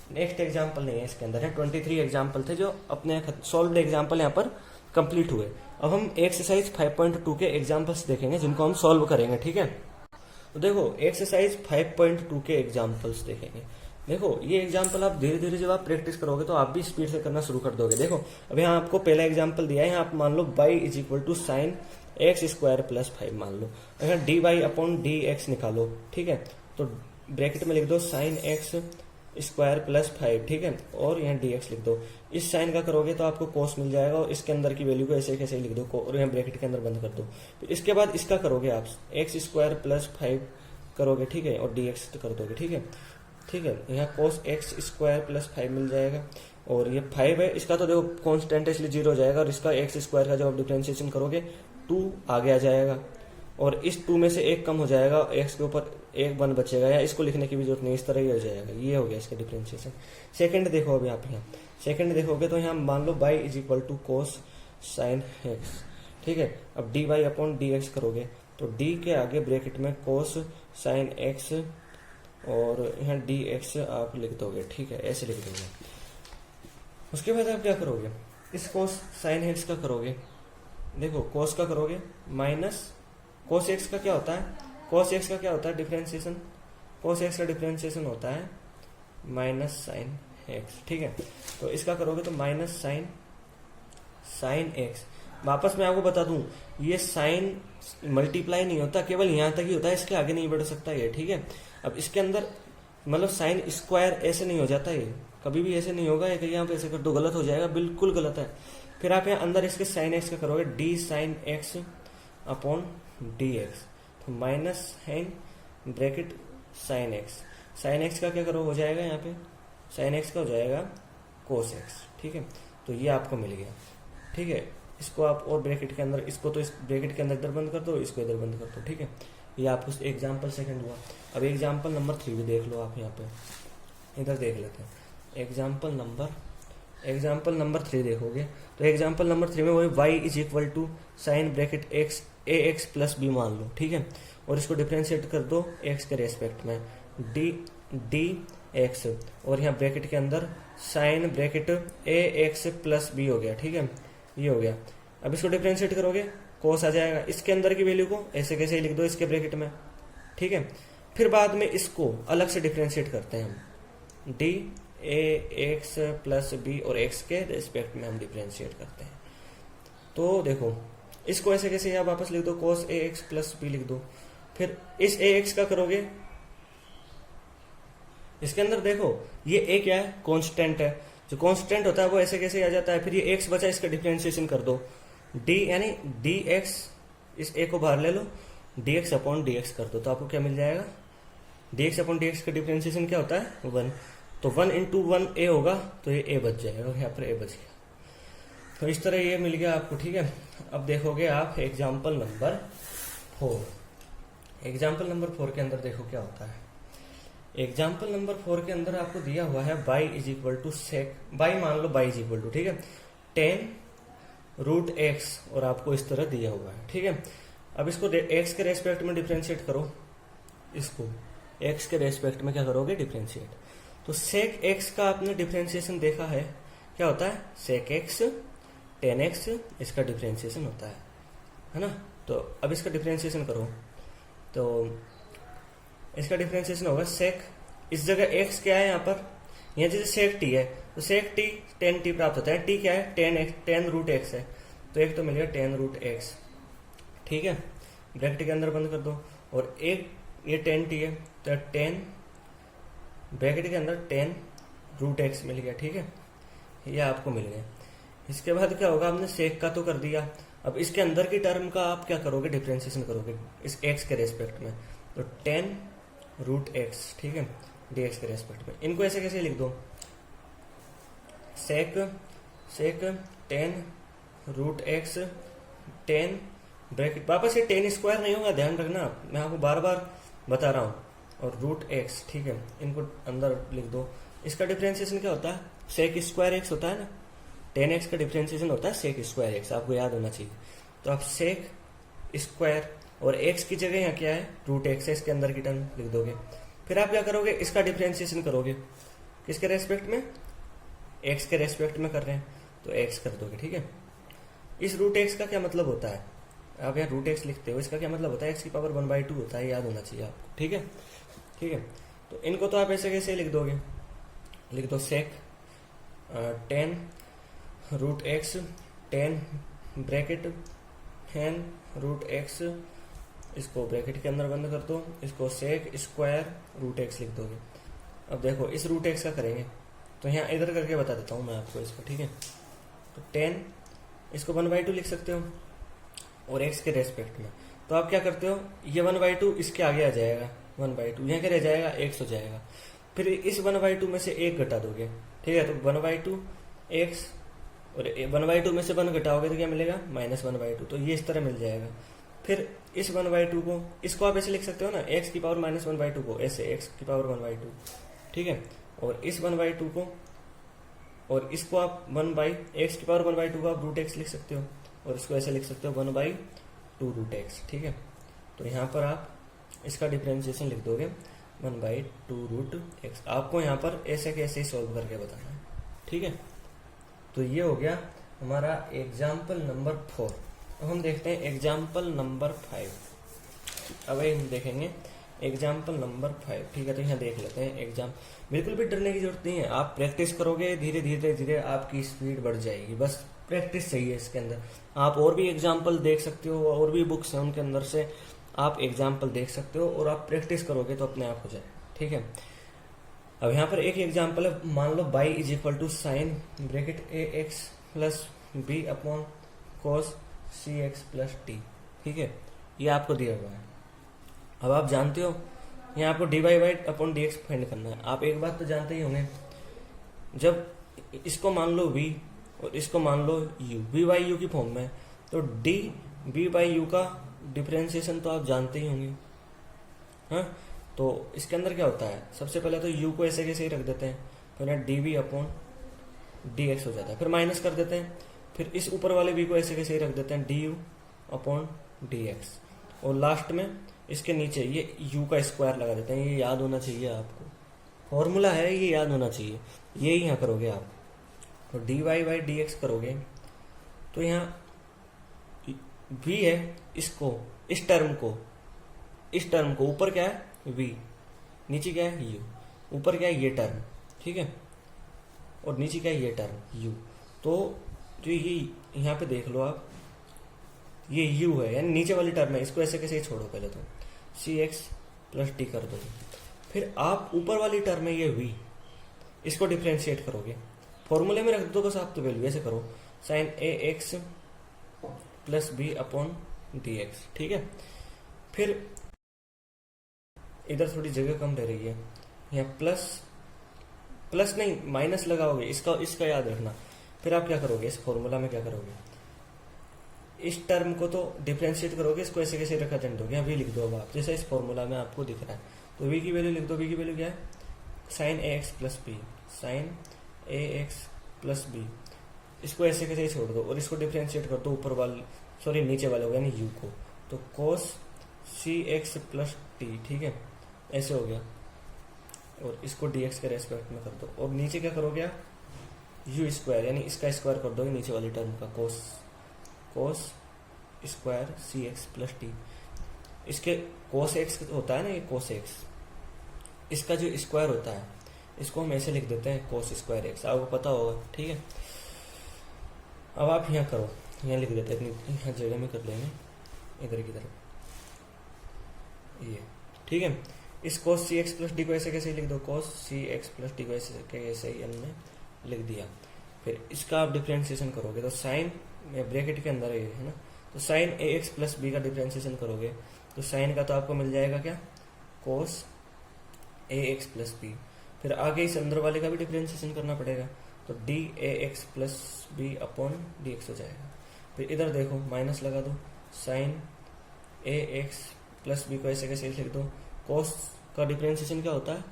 नेक्स्ट एग्जाम्पल नहीं है इसके अंदर है, 23 एग्जाम्पल थे जो अपने सॉल्व्ड एग्जाम्पल यहाँ पर कंप्लीट हुए। अब हम एक्सरसाइज 5.2 के एग्जाम्पल्स देखेंगे जिनको हम सॉल्व करेंगे, ठीक है। तो देखो एक्सरसाइज 5.2 के एग्जाम्पल्स देखेंगे। देखो ये एग्जाम्पल आप धीरे धीरे जब आप प्रैक्टिस करोगे तो आप भी स्पीड से करना शुरू कर दोगे। देखो अब यहाँ आपको पहला एग्जाम्पल दिया है, यहाँ आप मान लो y is equal to sine x square plus 5 मान लो, अगर d y upon d x निकालो, ठीक है, तो ब्रैकेट में लिख दो साइन एक्स स्क्वायर प्लस 5, ठीक है, और यहाँ डी एक्स लिख दो। इस साइन का करोगे तो आपको कोस मिल जाएगा, और इसके अंदर की वैल्यू को ऐसे कैसे लिख दो, और यहाँ ब्रैकेट के अंदर बंद कर दो। फिर इसके बाद इसका करोगे आप एक्स स्क्वायर प्लस 5 करोगे, ठीक है, और डी एक्स कर दोगे, ठीक है, ठीक है। यहाँ कोस एक्स स्क्वायर प्लस 5 मिल जाएगा, और ये 5 है, इसका तो देखो कॉन्स्टेंट है इसलिए 0 हो जाएगा, और इसका एक्स स्क्वायर का जब आप डिफरेंशिएशन करोगे 2 आगे आ जाएगा, और इस 2 में से 1 कम हो जाएगा, एक्स के ऊपर 1 1 बचेगा, या इसको लिखने की भी जरूरत नहीं, इस तरह ही हो जाएगा। ये हो गया इसका डिफरेंशिएशन। सेकंड देखो अभी आप यहाँ सेकंड देखोगे तो यहाँ मान लो y is equal to cos sine x, ठीक है। अब d y upon d x करोगे तो डी के आगे ब्रैकेट में कोस साइन एक्स, और यहाँ डी एक्स आप लिख दोगे, ठीक है, ऐसे लिख दोगे। उसके बाद आप क्या करोगे, इस कोस साइन एक्स का करोगे, देखो कोस का करोगे माइनस कोस एक्स का क्या होता है, कोस एक्स का क्या होता है डिफरेंशिएशन, कोस एक्स का डिफरेंशिएशन होता है माइनस साइन एक्स, ठीक है। तो इसका करोगे तो माइनस साइन एक्स। वापस मैं आपको बता दूं ये साइन मल्टीप्लाई नहीं होता, केवल यहां तक ही होता है, इसके आगे नहीं बढ़ सकता ये, ठीक है। अब इसके अंदर मतलब साइन स्क्वायर ऐसे नहीं हो जाता, ये कभी भी ऐसे नहीं होगा, ये यहाँ पे ऐसे कर दो गलत हो जाएगा, बिल्कुल गलत है। फिर आप यहाँ अंदर इसके साइन एक्स का करोगे d sine x upon d x, तो minus sine bracket sine x, sine x का क्या करो हो जाएगा यहाँ पे, साइन एक्स का हो जाएगा कोस एक्स, ठीक है। तो ये आपको मिल गया, ठीक है। इसको आप और ब्रैकेट के अंदर, इसको तो इस ब्रैकेट के अंदर इधर बंद कर दो, इसको इधर बंद कर दो, ठीक है। ये आपको एग्जाम्पल सेकंड हुआ। अब एग्जाम्पल नंबर 3 भी देख लो आप, यहाँ पे इधर देख लेते हैं। एग्जाम्पल नंबर 3 देखोगे तो एग्जाम्पल नंबर 3 में वही y is equal to sine bracket x a x plus b मान लो, ठीक है। और इसको डिफ्रेंशिएट कर दो x के रेस्पेक्ट में, डी एक्स, और यहाँ ब्रैकेट के अंदर sign bracket a x plus B हो गया, ठीक है। ये हो गया। अब इसको डिफ्रेंशिएट करोगे कोस आ जाएगा, इसके अंदर की वैल्यू को ऐसे कैसे लिख दो इसके ब्रैकेट में, ठीक है। फिर बाद में इसको अलग से डिफ्रेंशिएट करते हैं हम, d a x plus b, और एक्स के रेस्पेक्ट में हम डिफ्रेंशिएट करते हैं। तो देखो इसको ऐसे कैसे यहाँ वापस लिख दो, कोस ए एक्स प्लस बी लिख दो। फिर इस ए एक्स का करोगे, इसके अंदर देखो ये ए क्या है, कांस्टेंट है, जो कांस्टेंट होता है वो ऐसे कैसे आ जाता है। फिर ये एक्स बचा, इसका डिफरेंशिएशन कर दो, डी यानी डी एक्स, इस ए को बाहर ले लो, d x upon d x कर दो, तो आपको क्या मिल जाएगा, d x upon d x का डिफरेंशिएशन क्या होता है 1, तो 1 इंटू 1 ए होगा, तो ये ए बच जाएगा, और यहाँ पर ए बच गया। तो इस तरह ये मिल गया आपको, ठीक है। अब देखोगे आप एग्जाम्पल नंबर 4, एग्जाम्पल नंबर 4 के अंदर देखो क्या होता है। एग्जाम्पल नंबर 4 के अंदर आपको दिया हुआ है y is equal to sec, y मान लो y इज इक्वल टू, ठीक है, 10 रूट एक्स, और आपको इस तरह दिया हुआ है, ठीक है। अब इसको x के रेस्पेक्ट में डिफ्रेंशिएट करो, इसको x के रेस्पेक्ट में क्या करोगे डिफ्रेंशिएट, तो सेक x का आपने डिफ्रेंशिएशन देखा है, क्या होता है, सेक x 10x, इसका डिफ्रेंशिएशन होता है ना। तो अब इसका डिफ्रेंशिएशन करो, तो इसका डिफरेंशिएशन होगा सेक, इस जगह x क्या है यहाँ पर, यहाँ जैसे सेक t है, तो सेक t 10t प्राप्त होता है, t क्या है 10 रूट x है, तो एक तो मिल गया 10 रूट x, ठीक है। ब्रैकेट के अंदर बंद कर दो, और एक ये 10t है, तो 10 ब्रैकेट के अंदर 10 रूट x मिल गया, ठीक है। ये आपको मिल गया। इसके बाद क्या होगा, आपने सेक का तो कर दिया, अब इसके अंदर की टर्म का आप क्या करोगे, डिफरेंशिएशन करोगे इस x के रेस्पेक्ट में, तो 10 रूट एक्स, ठीक है, डी एक्स के रेस्पेक्ट में। इनको ऐसे कैसे लिख दो, सेक 10 रूट एक्स 10 ब्रैकेट, वापस ये 10 स्क्वायर नहीं होगा, ध्यान रखना, मैं आपको बार बार बता रहा हूँ, और रूट एक्स, ठीक है, इनको अंदर लिख दो। इसका डिफरेंशिएशन क्या होता है, सेक स्क्वायर एक्स होता है ना, 10x का डिफरेंशिएशन होता है सेक स्क्वायर एक्स, आपको याद होना चाहिए। तो आप सेक स्क्वायर, और x की जगह यहाँ क्या है, रूट एक्स है, इसके अंदर की टर्म लिख दोगे। फिर आप क्या करोगे, इसका डिफरेंशिएशन करोगे, किसके रेस्पेक्ट में, x के रेस्पेक्ट में कर रहे हैं, तो x कर दोगे, ठीक है। इस रूट एक्स का क्या मतलब होता है, आप यहाँ रूट एक्स लिखते हो, इसका क्या मतलब होता है, x की पावर 1/2 होता है, याद होना चाहिए आपको, ठीक है, ठीक है। तो इनको तो आप ऐसे कैसे लिख दोगे, लिख दो sec 10 root x 10 bracket 10 root x, इसको ब्रैकेट के अंदर बंद कर दो, इसको सेक स्क्वायर रूट एक्स लिख दोगे। अब देखो इस रूट एक्स का करेंगे, तो यहाँ इधर करके बता देता हूँ मैं आपको इसको, ठीक है। तो 10 इसको 1/2 लिख सकते हो, और x के रेस्पेक्ट में, तो आप क्या करते हो, ये 1/2 इसके आगे आ जाएगा, 1/2 यहाँ क्या रह जाएगा, x हो जाएगा। फिर इस 1/2 में से 1 घटा दोगे, ठीक है, तो 1/2 x, और 1/2 में से 1 घटाओगे तो क्या मिलेगा, -1/2, तो ये इस तरह मिल जाएगा। फिर इस 1/2 को, इसको आप ऐसे लिख सकते हो ना, x की पावर -1/2 को ऐसे, x की पावर 1/2, ठीक है। और इस 1/2 को, और इसको आप x की पावर 1/2 को आप रूट एक्स लिख सकते हो, और इसको ऐसे लिख सकते हो 1/2 रूट एक्स, ठीक है। तो यहाँ पर आप इसका डिफरेंशिएशन लिख दोगे 1/2 रूट एक्स, आपको यहाँ पर ऐसे कैसे ही सॉल्व करके बताना है, ठीक है। तो ये हो गया हमारा एग्जाम्पल नंबर 4। अब हम देखते हैं एग्जाम्पल नंबर 5। अब हम देखेंगे एग्जाम्पल नंबर 5, ठीक है। तो यहाँ देख लेते हैं एग्जाम, बिल्कुल भी डरने की जरूरत नहीं है, आप प्रैक्टिस करोगे धीरे धीरे धीरे आपकी स्पीड बढ़ जाएगी, बस प्रैक्टिस चाहिए इसके अंदर। आप और भी एग्जाम्पल देख सकते हो, और भी बुक्स हैं उनके अंदर से आप एग्जाम्पल देख सकते हो, और आप प्रैक्टिस करोगे तो अपने आप हो जाए, ठीक है। अब यहाँ पर एक एग्जाम्पल है, मान लो y is equal to sine bracket a x plus b upon cos c x plus t, ठीक है, ये आपको दिया हुआ है। अब आप जानते हो यहाँ आपको dy by upon d x find करना है। आप एक बात तो जानते ही होंगे, जब इसको मान लो v और इसको मान लो u, v बाई यू की फॉर्म में, तो डी v बाई यू का डिफरेंशिएशन तो आप जानते ही होंगे। हाँ, तो इसके अंदर क्या होता है, सबसे पहले तो u को ऐसे कैसे ही रख देते हैं, पहले d v upon d x हो जाता है, फिर माइनस कर देते हैं, फिर इस ऊपर वाले v को ऐसे कैसे ही रख देते हैं, D you upon d x, और लास्ट में इसके नीचे ये u का स्क्वायर लगा देते हैं। ये याद होना चाहिए आपको, फॉर्मूला है, ये याद होना चाहिए। ये यहाँ करोगे आप, तो d y by d x करोगे, तो यहाँ v है, इसको इस टर्म को ऊपर क्या है v, नीचे क्या है u, ऊपर क्या है ये टर्म, ठीक है, और नीचे क्या है ये टर्म u। तो जो ये यहाँ पे देख लो आप, ये u है यानी नीचे वाली टर्म है, इसको ऐसे कैसे छोड़ो, पहले तो सी एक्स प्लस टी कर दो, फिर आप ऊपर वाली टर्म है ये v, इसको डिफ्रेंशिएट करोगे, फॉर्मूले में रख दो बस आप, तो वैल्यू ऐसे करो sine a x plus b upon d x, ठीक है। फिर इधर थोड़ी जगह कम रह रही है, यहाँ प्लस नहीं माइनस लगाओगे, इसका याद रखना। फिर आप क्या करोगे, इस फॉर्मूला में क्या करोगे, इस टर्म को तो डिफरेंशिएट करोगे, इसको ऐसे कैसे रखा देने दोगे, यहाँ v लिख दो। अब आप जैसे इस फॉर्मूला में आपको दिख रहा है, तो v की वैल्यू लिख दो। v की वैल्यू क्या है, sign a x plus B, sign a x plus B, इसको ऐसे कैसे छोड़ दो और इसको डिफरेंशिएट कर दो ऊपर वाले, सॉरी नीचे वाले हो गया, यानी u को, तो cos सी एक्स प्लस टी, ठीक है, ऐसे हो गया, और इसको dx के रेस्पेक्ट में कर दो, और नीचे क्या करोगे आप, u स्क्वायर, यानी इसका स्क्वायर कर दो नीचे वाली टर्म का, cos square c x plus T. इसके cos x होता है ना, ये cos x, इसका जो स्क्वायर होता है इसको हम ऐसे लिख देते हैं cos स्क्वायर x, आपको पता होगा, ठीक है। अब आप यहाँ करो, यहाँ लिख देते हैं, इतनी यहाँ जगह में कर लेंगे, इधर की तरफ ये, ठीक है। इस cos सी एक्स प्लस डी को ऐसे कैसे लिख दो, cos सी एक्स प्लस डी को ऐसे ही हमने लिख दिया। फिर इसका आप डिफरेंशिएशन करोगे तो साइन ब्रैकेट के अंदर है ना, तो sign a x plus B का डिफरेंशिएशन करोगे तो साइन का तो आपको मिल जाएगा क्या, cos ए एक्स प्लस बी। फिर आगे इस अंदर वाले का भी डिफरेंशिएशन करना पड़ेगा, तो d a x plus b upon d x हो जाएगा। फिर इधर देखो माइनस लगा दो, sine a x plus b को ऐसे कैसे लिख दो, cos का डिफरेंशिएशन क्या होता है,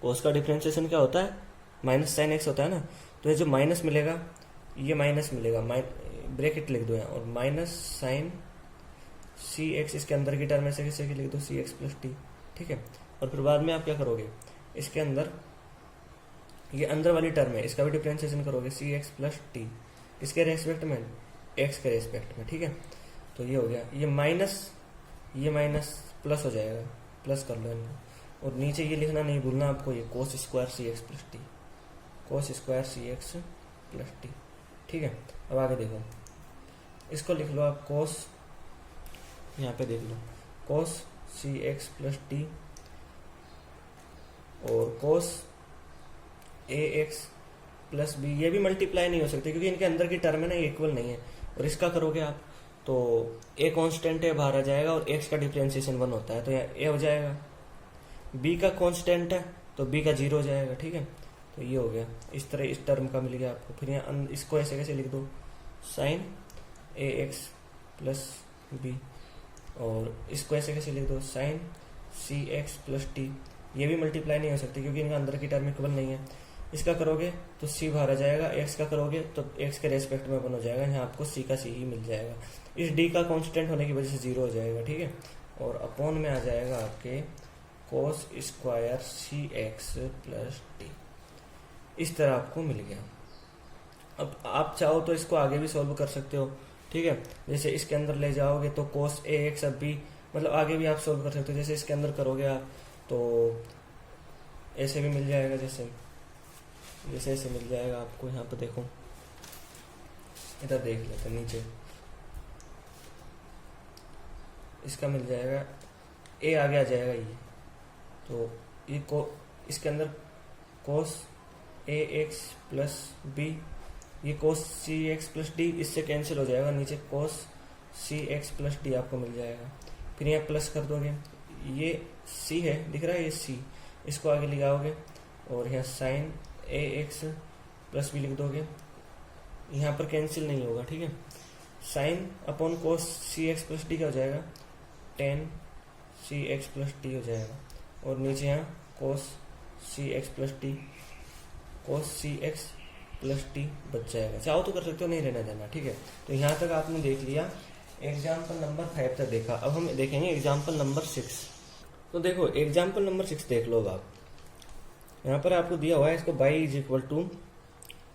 cos का डिफरेंशिएशन क्या होता है, माइनस साइन एक्स होता है ना, तो ये जो माइनस मिलेगा ये माइनस मिलेगा, ब्रैकेट लिख दो यहाँ, और माइनस साइन सी एक्स, इसके अंदर की टर्म ऐसे कैसे लिख दो, सी एक्स प्लस टी, ठीक है। और फिर बाद में आप क्या करोगे, इसके अंदर ये अंदर वाली टर्म है, इसका भी डिफरेंशिएशन करोगे, सी एक्स प्लस टी, इसके रेस्पेक्ट में, एक्स के रेस्पेक्ट में, ठीक है। तो ये हो गया, ये माइनस प्लस हो जाएगा, प्लस कर लो इनको, और नीचे ये लिखना नहीं भूलना आपको, ये cos square c x plus t, cos square c x plus t, ठीक है। अब आगे देखो, इसको लिख लो आप cos, यहाँ पे देख लो cos सी एक्स प्लस टी और cos ए एक्स प्लस बी, ये भी मल्टीप्लाई नहीं हो सकते क्योंकि इनके अंदर की टर्म है ना, इक्वल नहीं है। और इसका करोगे आप तो ए कांस्टेंट है, बाहर आ जाएगा, और एक्स का डिफरेंशिएशन 1 होता है तो यहाँ ए हो जाएगा, बी का कांस्टेंट है तो बी का 0 हो जाएगा, ठीक है। तो ये हो गया, इस तरह इस टर्म का मिल गया आपको। फिर यहाँ इसको ऐसे कैसे लिख दो, sine a x plus b, और इसको ऐसे कैसे लिख दो, साइन सी एक्स प्लस टी। ये भी मल्टीप्लाई नहीं हो सकती क्योंकि इनका अंदर की टर्म इक्वल नहीं है। इसका करोगे तो सी बाहर आ जाएगा, एक्स का करोगे तो एक्स के रेस्पेक्ट में 1 हो जाएगा, यहाँ आपको सी का सी ही मिल जाएगा। इस डी का कांस्टेंट होने की वजह से 0 हो जाएगा, ठीक है। और अपॉन में आ जाएगा आपके cos square c x plus T, इस तरह आपको मिल गया। अब आप चाहो तो इसको आगे भी सॉल्व कर सकते हो, ठीक है। जैसे इसके अंदर ले जाओगे तो cos ए एक्स अब भी मतलब आगे भी आप सॉल्व कर सकते हो। जैसे इसके अंदर करोगे आप तो ऐसे भी मिल जाएगा, जैसे ऐसे मिल जाएगा आपको। यहाँ पर देखो, इधर देख लेते नीचे, इसका मिल जाएगा ए आगे आ जाएगा ये, तो ये को इसके अंदर cos ए एक्स प्लस बी, ये cos सी एक्स प्लस डी इससे कैंसिल हो जाएगा, नीचे cos सी एक्स प्लस डी आपको मिल जाएगा। फिर यहाँ प्लस कर दोगे, ये सी है दिख रहा है, ये सी, इसको आगे ले आओगे और यहाँ sign a x plus B लिख दोगे। यहाँ पर कैंसिल नहीं होगा, ठीक है। साइन अपॉन कोस सी एक्स प्लस डी का हो जाएगा, टेन सी एक्स प्लस डी हो जाएगा। और नीचे यहाँ कोस सी एक्स प्लस डी, कोस सी एक्स प्लस डी बच जाएगा। चाहो तो कर सकते हो, नहीं रहना देना, ठीक है। तो यहाँ तक आपने देख लिया, एग्जाम्पल नंबर 5 तक देखा। अब हम देखेंगे एग्जाम्पल नंबर 6। तो देखो एग्जाम्पल नंबर 6 देख लो आप। यहाँ पर आपको दिया हुआ है इसको y is equal to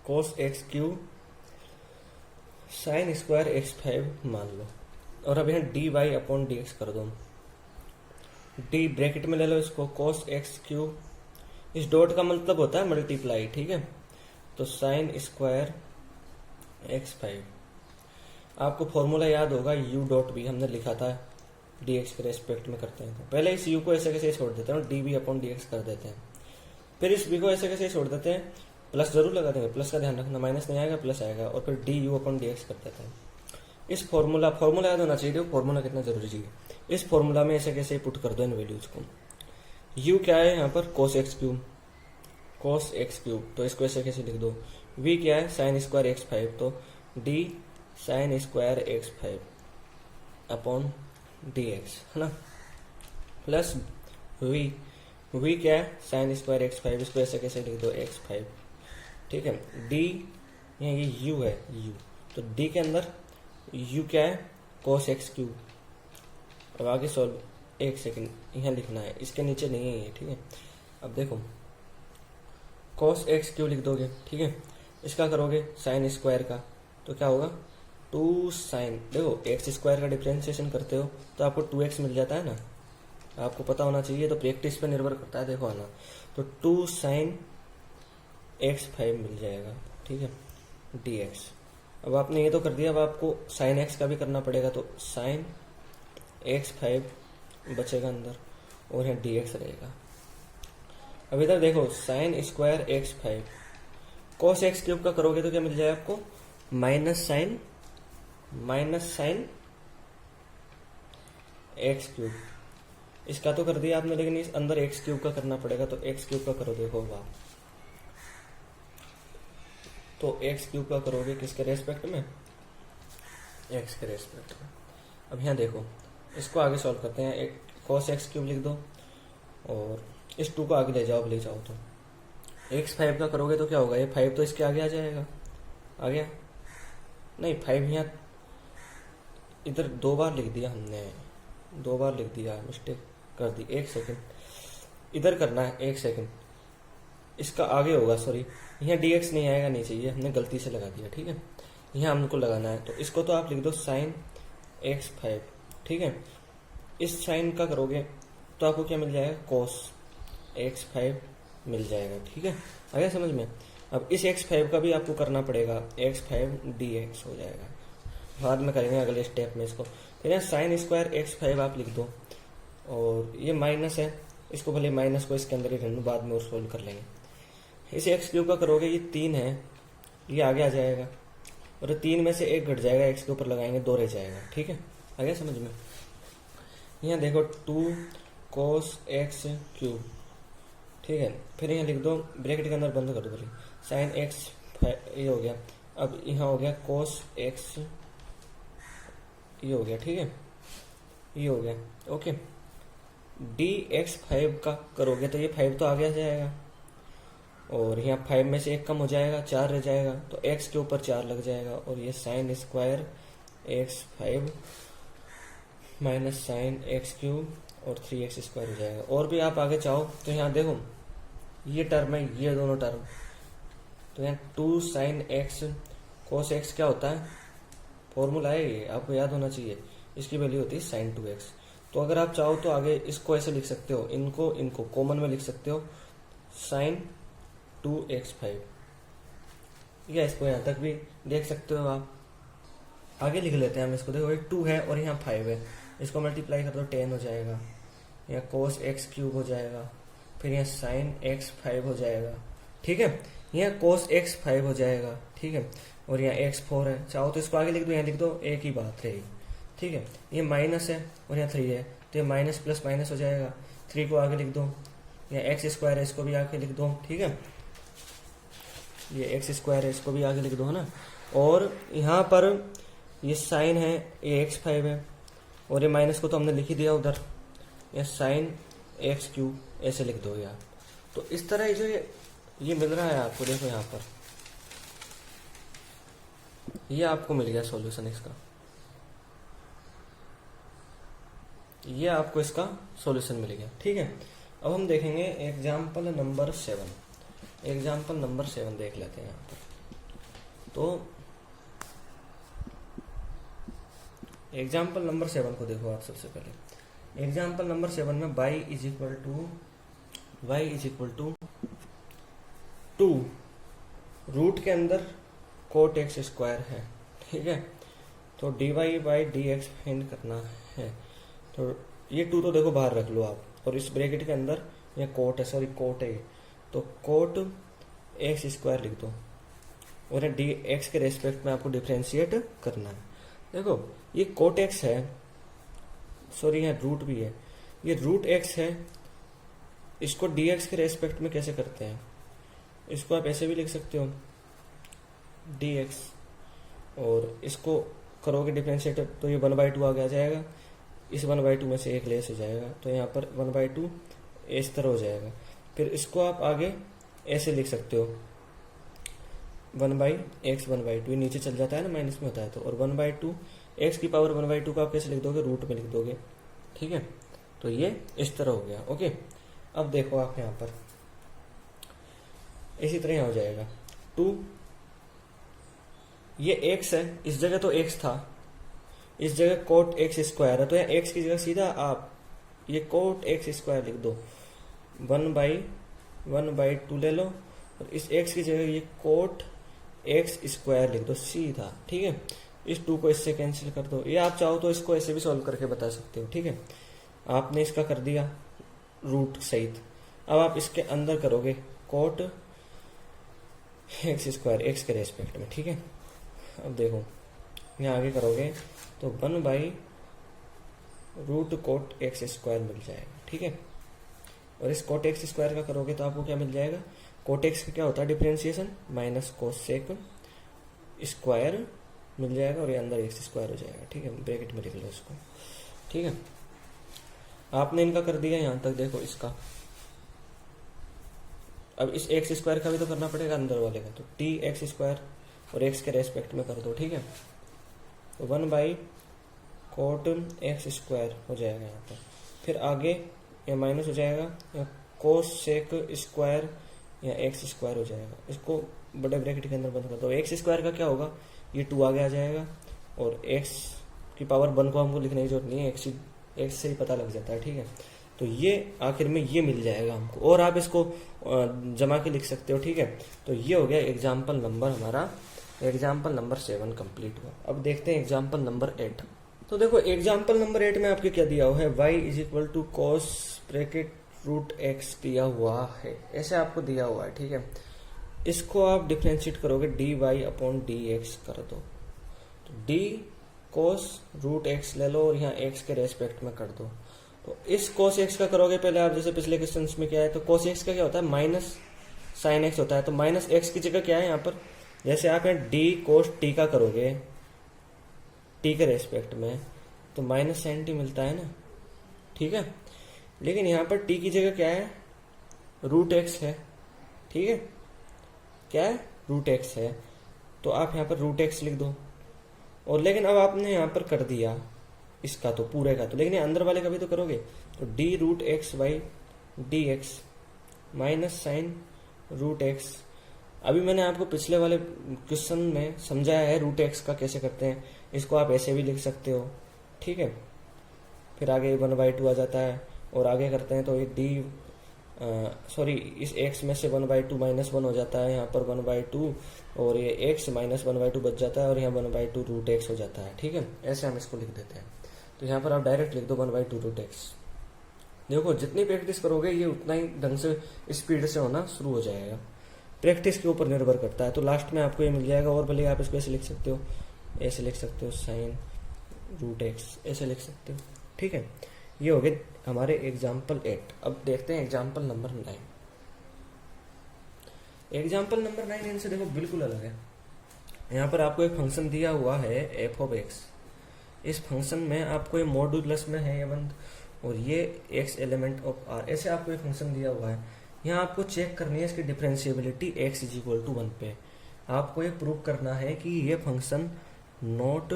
cos x cube sine square x 5 मान लो। और अब यहाँ d y upon d x कर दो, डी ब्रैकेट में ले लो इसको, कोस एक्स क्यू, इस डॉट का मतलब होता है मल्टीप्लाई, ठीक है। तो साइन स्क्वायर एक्स 5, आपको फॉर्मूला याद होगा u डॉट बी, हमने लिखा था dx के रेस्पेक्ट में करते हैं। तो पहले इस u को ऐसे कैसे छोड़ देते हैं और dv अपॉन dx कर देते हैं। फिर इस b को ऐसे कैसे छोड़ देते हैं, प्लस जरूर लगा देंगे, प्लस का ध्यान रखना, माइनस नहीं आएगा, प्लस आएगा। और फिर du अपॉन dx कर देते हैं। इस फॉर्मूला याद होना चाहिए, फॉर्मूला कितना जरूरी है। इस फॉर्मूला में ऐसे कैसे पुट कर दो इन वैल्यूज को। u क्या है यहाँ पर, कोस एक्स क्यूब, तो इसको ऐसे कैसे लिख दो। v क्या है, साइन स्क्वायर एक्स 5, तो d sign square x 5 upon d x, है ना, प्लस v क्या है, साइन स्क्वायर एक्स 5, इसको ऐसे कैसे लिख दो एक्स 5, ठीक है। d ये u है, u, तो d के अंदर u क्या है, कोस एक्स क्यूब। अब आगे सॉल्व, एक सेकंड यहाँ लिखना है, इसके नीचे नहीं है ये, ठीक है। अब देखो कोस एक्स क्यूब लिख दोगे, ठीक है। इसका करोगे साइन स्क्वायर का, तो क्या होगा 2 साइन, देखो एक्स स्क्वायर का डिफ्रेंशिएशन करते हो तो आपको 2x मिल जाता है ना, आपको पता होना चाहिए, तो प्रैक्टिस पे निर्भर करता है, देखो आना। तो 2 साइन एक्स 5 मिल जाएगा, ठीक है, dx। अब आपने ये तो कर दिया, अब आपको साइन एक्स का भी करना पड़ेगा, तो साइन एक्स 5 बचेगा अंदर और यहाँ dx रहेगा। अब इधर देखो sign square x 5 cos x cube का करोगे तो क्या मिल जाएगा आपको, माइनस साइन एक्स क्यूब। इसका तो कर दिया आपने, लेकिन इस अंदर एक्स क्यूब का करना पड़ेगा, तो एक्स क्यूब का करो, देखो वाह, तो एक्स क्यूब का करोगे किसके रेस्पेक्ट में, एक्स के रेस्पेक्ट में। अब यहाँ देखो इसको आगे सॉल्व करते हैं, एक कॉस एक्स क्यूब लिख दो और इस 2 को आगे ले जाओ तो एक्स 5 का करोगे तो क्या होगा, ये 5 तो इसके आगे आ जाएगा, आ गया नहीं, 5 यहाँ इधर 2 बार लिख दिया हमने, 2 बार लिख दिया, मिस्टेक कर दी, एक सेकंड इधर करना है, एक सेकंड इसका आगे होगा, सॉरी यहाँ dx नहीं आएगा नीचे, ये हमने गलती से लगा दिया, ठीक है। यहाँ हमको लगाना है, तो इसको तो आप लिख दो साइन एक्स 5, ठीक है। इस साइन का करोगे तो आपको क्या मिल जाएगा, कोस एक्स 5 मिल जाएगा, ठीक है, आ गया समझ में। अब इस x5 का भी आपको करना पड़ेगा, x5 dx हो जाएगा, बाद में करेंगे अगले स्टेप में इसको। फिर यहाँ साइन स्क्वायर x5 आप लिख दो, और ये माइनस है, इसको भले माइनस को इसके अंदर ही रहने, बाद में और सोल्व कर लेंगे। इस एक्स क्यूब का करोगे, ये 3 है, ये आगे आ जाएगा, और 3 में से 1 घट जाएगा, x के ऊपर लगाएंगे 2 रह जाएगा, ठीक है, आ गया समझ में। यहाँ देखो 2 कोस एक्स क्यूब, ठीक है। फिर यहाँ लिख दो, ब्रैकेट के अंदर बंद कर दो भले, साइन एक्स, ये हो गया। अब यहाँ हो गया कोस एक्स, ये हो गया, ठीक है, ये हो गया, ओके। dx5 का करोगे तो ये 5 तो आगे आ जाएगा, और यहाँ 5 में से 1 कम हो जाएगा, 4 रह जाएगा, तो x के ऊपर 4 लग जाएगा, और ये sine square x5 minus sine x cube और 3x स्क्वायर हो जाएगा। और भी आप आगे चाहो तो यहाँ देखो ये टर्म है, ये दोनों टर्म, तो यहाँ 2 साइन एक्स कोस एक्स क्या होता है, फॉर्मूला है ये, आपको याद होना चाहिए, इसकी वैल्यू होती है साइन 2x। तो अगर आप चाहो तो आगे इसको ऐसे लिख सकते हो, इनको कॉमन में लिख सकते हो, साइन 2x5, या इसको यहाँ तक भी देख सकते हो आप। आगे लिख लेते हैं हम इसको, देखो 2 है और यहाँ 5 है, इसको मल्टीप्लाई कर दो 10 हो जाएगा, यहाँ कोस एक्स क्यूब हो जाएगा, फिर यहाँ साइन x5 हो जाएगा, ठीक है, यहाँ कोस x5 हो जाएगा, ठीक है, और यहाँ x4 है। चाहो तो इसको आगे लिख दो, यहाँ लिख दो, एक ही बात रहेगी, ठीक है, ये माइनस है और यहाँ 3 है, तो ये माइनस प्लस माइनस हो जाएगा। 3 को आगे लिख दो, या एक्स स्क्वायर है इसको भी आगे लिख दो, ठीक है, ये एक्स स्क्वायर है इसको भी आगे लिख दो, है ना। और यहाँ पर ये साइन है, ये x5 है, और ये माइनस को तो हमने लिख ही दिया उधर, ये साइन x3 ऐसे लिख दो यार। तो इस तरह जो ये मिल रहा है आपको, देखो यहाँ पर ये आपको मिल गया सॉल्यूशन इसका, ये आपको इसका सॉल्यूशन मिल गया, ठीक है। अब हम देखेंगे एग्जाम्पल नंबर 7, एग्जाम्पल नंबर 7 देख लेते हैं यहाँ पर। तो एग्जाम्पल नंबर 7 को देखो आप सबसे पहले। एग्जाम्पल नंबर 7 में y is equal to 2, root के अंदर कोट एक्स स्क्वायर है, ठीक है। तो dy by d x find करना है। तो ये 2 तो देखो बाहर रख लो आप, और इस ब्रैकेट के अंदर ये कोट है, सॉरी कोट है, तो कोट एक्स स्क्वायर लिख दो, और डी एक्स के रेस्पेक्ट में आपको डिफ्रेंशिएट करना है। देखो ये कोट एक्स है, सॉरी यहाँ रूट भी है, ये रूट एक्स है, इसको डी एक्स के रेस्पेक्ट में कैसे करते हैं, इसको आप ऐसे भी लिख सकते हो डी एक्स, और इसको करोगे डिफ्रेंशिएट तो ये 1/2 आगे आ जाएगा, इस 1/2 में से एक लेस हो जाएगा, तो यहाँ पर 1/2 इस तरह हो जाएगा। फिर इसको आप आगे ऐसे लिख सकते हो 1/x 1/2, ये नीचे चल जाता है ना, माइनस में होता है, तो और 1/2 x की पावर 1/2 को आप कैसे लिख दोगे, रूट में लिख दोगे, ठीक है। तो ये इस तरह हो गया, ओके। अब देखो आप यहाँ पर इसी तरह हो जाएगा 2, ये x है, इस जगह तो x था, इस जगह कोट एक्स स्क्वायर है, तो यहाँ x की जगह सीधा आप ये कोट एक्स स्क्वायर लिख दो, 1/2 ले लो, और इस x की जगह ये कोट एक्स स्क्वायर लिख दो सीधा, ठीक है। इस 2 को इससे कैंसिल कर दो, ये आप चाहो तो इसको ऐसे भी सॉल्व करके बता सकते हो, ठीक है। आपने इसका कर दिया रूट सहित, अब आप इसके अंदर करोगे कोट एक्स स्क्वायर एक्स के रेस्पेक्ट में, ठीक है। अब देखो यहाँ आगे करोगे तो 1/रूट कोट एक्स स्क्वायर मिल जाएगा, ठीक है। और इस कोट एक्स स्क्वायर का करोगे तो आपको क्या मिल जाएगा, कोट एक्स का क्या होता है डिफरेंशिएशन, माइनस कोसेक स्क्वायर मिल जाएगा, और ये अंदर एक्स स्क्वायर हो जाएगा, ठीक है। ब्रैकेट में लिख लो इसको, ठीक है। आपने इनका कर दिया यहाँ तक, देखो इसका, अब इस एक्स स्क्वायर का भी तो करना पड़ेगा अंदर वाले का, तो टी एक्स स्क्वायर और एक्स के रेस्पेक्ट में कर दो, ठीक है। तो 1/कोट एक्स स्क्वायर हो जाएगा यहाँ पर, फिर आगे या माइनस हो जाएगा, या कोसेक स्क्वायर या एक्स स्क्वायर हो जाएगा, इसको बड़े ब्रैकेट के अंदर बंद कर दो। एक्स स्क्वायर का क्या होगा, ये 2 आगे आ जाएगा, और एक्स की पावर 1 को हमको लिखने की जरूरत नहीं है, एक्स से ही पता लग जाता है, ठीक है। तो ये आखिर में ये मिल जाएगा हमको, और आप इसको जमा के लिख सकते हो, ठीक है। तो ये हो गया एग्जाम्पल नंबर हमारा, एग्जाम्पल नंबर 7 कंप्लीट हुआ। अब देखते हैं एग्जाम्पल नंबर 8। तो देखो एग्जाम्पल नंबर 8 में आपके क्या दिया हुआ है, y is equal to cos bracket root x दिया हुआ है, ऐसे आपको दिया हुआ है, ठीक है। इसको आप डिफ्रेंशिएट करोगे dy अपॉन डी एक्स कर दो, तो डी कॉस रूट एक्स ले लो और यहाँ x के रेस्पेक्ट में कर दो। तो इस cos x का करोगे पहले आप, जैसे पिछले क्वेश्चन में क्या है, तो cos x का क्या होता है, माइनस साइन x होता है, तो माइनस x की जगह क्या है यहाँ पर, जैसे आप यहाँ डी कोस टी का करोगे t के रेस्पेक्ट में, तो माइनस साइन टी मिलता है ना, ठीक है। लेकिन यहाँ पर t की जगह क्या है, रूट एक्स है, ठीक है, क्या है, रूट एक्स है, तो आप यहाँ पर रूट एक्स लिख दो। और लेकिन अब आपने यहाँ पर कर दिया इसका तो पूरे का, तो लेकिन अंदर वाले का भी तो करोगे, तो d root x by d x minus sine root x. अभी मैंने आपको पिछले वाले क्वेश्चन में समझाया है रूट एक्स का कैसे करते हैं, इसको आप ऐसे भी लिख सकते हो, ठीक है। फिर आगे 1/2 आ जाता है, और आगे करते हैं तो ये डी सॉरी इस x में से 1/2 माइनस 1 हो जाता है, यहाँ पर 1/2, और ये x माइनस 1/2 बच जाता है, और यहाँ 1/2 रूट एक्स हो जाता है, ठीक है। ऐसे हम इसको लिख देते हैं, तो यहाँ पर आप डायरेक्ट लिख दो 1/2 रूट एक्स। देखो जितनी प्रैक्टिस करोगे ये उतना ही ढंग से स्पीड से होना शुरू हो जाएगा, प्रैक्टिस के ऊपर निर्भर करता है। तो लास्ट में आपको ये मिल जाएगा, और भले आप इसको ऐसे लिख सकते हो, ऐसे लिख सकते हो साइन रूट एक्स ऐसे लिख सकते हो। ठीक है, ये हो गए हमारे एग्जाम्पल 8। अब देखते हैं एग्जाम्पल नंबर 9। एग्जाम्पल नंबर 9 इनसे देखो बिल्कुल अलग है। यहाँ पर आपको एक फंक्शन दिया हुआ है एफ ऑफ एक्स। इस फंक्शन में आपको ये मॉड्यूलस में है ये बंद, और ये एक्स एलिमेंट ऑफ आर, ऐसे आपको एक फंक्शन दिया हुआ है। यहाँ आपको चेक करनी है इसकी differentiability x is equal to 1 पे। आपको ये प्रूव करना है कि ये फंक्शन नॉट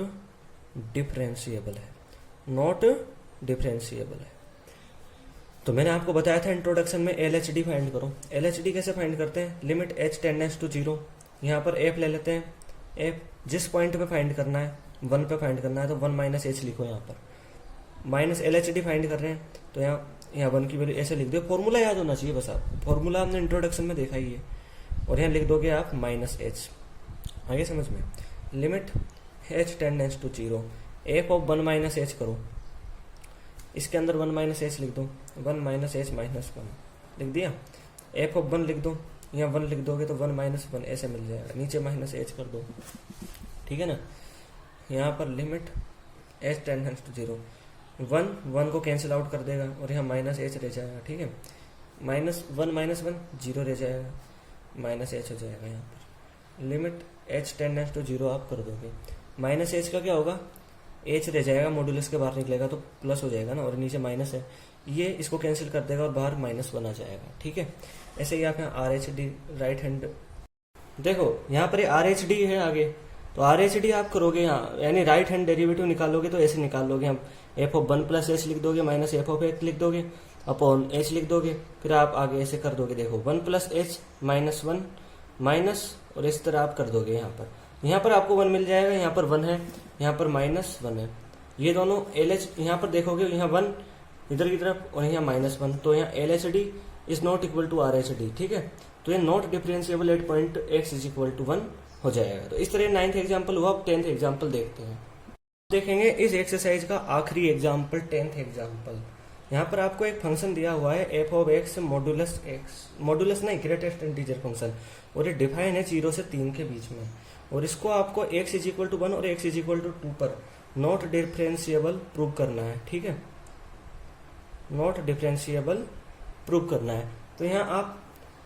डिफरेंशिएबल है, नॉट डिफरेंशिएबल है। तो मैंने आपको बताया था इंट्रोडक्शन में एल एच डी फाइंड करो। एल एच डी कैसे फाइंड करते हैं? लिमिट एच टेंडेंस टू 0, यहाँ पर एफ ले लेते हैं। एफ जिस पॉइंट पे फाइंड करना है, 1 पे फाइंड करना है, तो 1 माइनस एच लिखो। यहाँ पर minus L H D find कर रहे हैं तो यहाँ 1 की वैल्यू ऐसे लिख दो। फॉर्मूला याद होना चाहिए बस, आप फॉर्मूला हमने इंट्रोडक्शन में देखा ही है। और यहाँ लिख दोगे आप माइनस एच। आगे समझ में? Limit h tends to 0, f of 1 minus h करो। इसके अंदर 1 माइनस एच लिख दो, 1 माइनस एच माइनस 1 लिख दिया। एफ ऑफ 1 लिख दो, यहाँ 1 लिख दोगे तो 1 माइनस 1 ऐसे मिल जाएगा, नीचे माइनस एच कर दो। ठीक है ना? यहाँ पर लिमिट एच टेंडेंस टू 0, 1 को कैंसिल आउट कर देगा और यहाँ माइनस एच रह जाएगा। ठीक है, माइनस 1 माइनस 1 0 रह जाएगा, माइनस एच हो जाएगा। यहाँ पर लिमिट एच टेंडेंस टू 0 आप कर दोगे। माइनस एच का क्या होगा? एच रह जाएगा, मॉड्यूलस के बाहर निकलेगा तो प्लस हो जाएगा ना, और नीचे माइनस है, ये इसको कैंसिल कर देगा और बाहर -1 आ जाएगा। ठीक है, ऐसे ही आप यहाँ are H D right hand देखो, यहाँ पर आर एच डी है आगे, तो आर एच डी आप करोगे यहाँ, यानी राइट हैंड डेरिवेटिव निकालोगे तो ऐसे निकाल लोगे हम। एफ ऑफ 1 प्लस एच लिख दोगे, माइनस एफ ऑफ एच लिख दोगे, अपॉन एच लिख दोगे, फिर आप आगे ऐसे कर दोगे। देखो 1 प्लस एच माइनस 1 माइनस, और इस तरह आप कर दोगे। यहाँ पर आपको 1 मिल जाएगा, यहाँ पर 1 है, यहाँ पर -1 है। ये दोनों एल एच, यहाँ पर देखोगे यहाँ 1 इधर की तरफ और यहाँ -1, तो यहाँ L H D is not equal to R H D. ठीक है, तो ये not differentiable at point x is equal to 1 हो जाएगा। तो इस तरह 9th एग्जाम्पल हुआ। अब 10th एग्जाम्पल देखते हैं। देखेंगे इस एक्सरसाइज का आखिरी एग्जाम्पल 10th एग्जाम्पल। यहाँ पर आपको एक फंक्शन दिया हुआ है F of x modulus x, modulus नहीं ग्रेटेस्ट इंटीजर फंक्शन, और ये डिफाइन है 0 से 3 के बीच में, और इसको आपको x इज इक्वल टू 1 और x इज इक्वल टू 2 पर नॉट डिफरेंशिएबल प्रूव करना है। ठीक है, नॉट डिफरेंशिएबल प्रूव करना है। तो यहाँ आप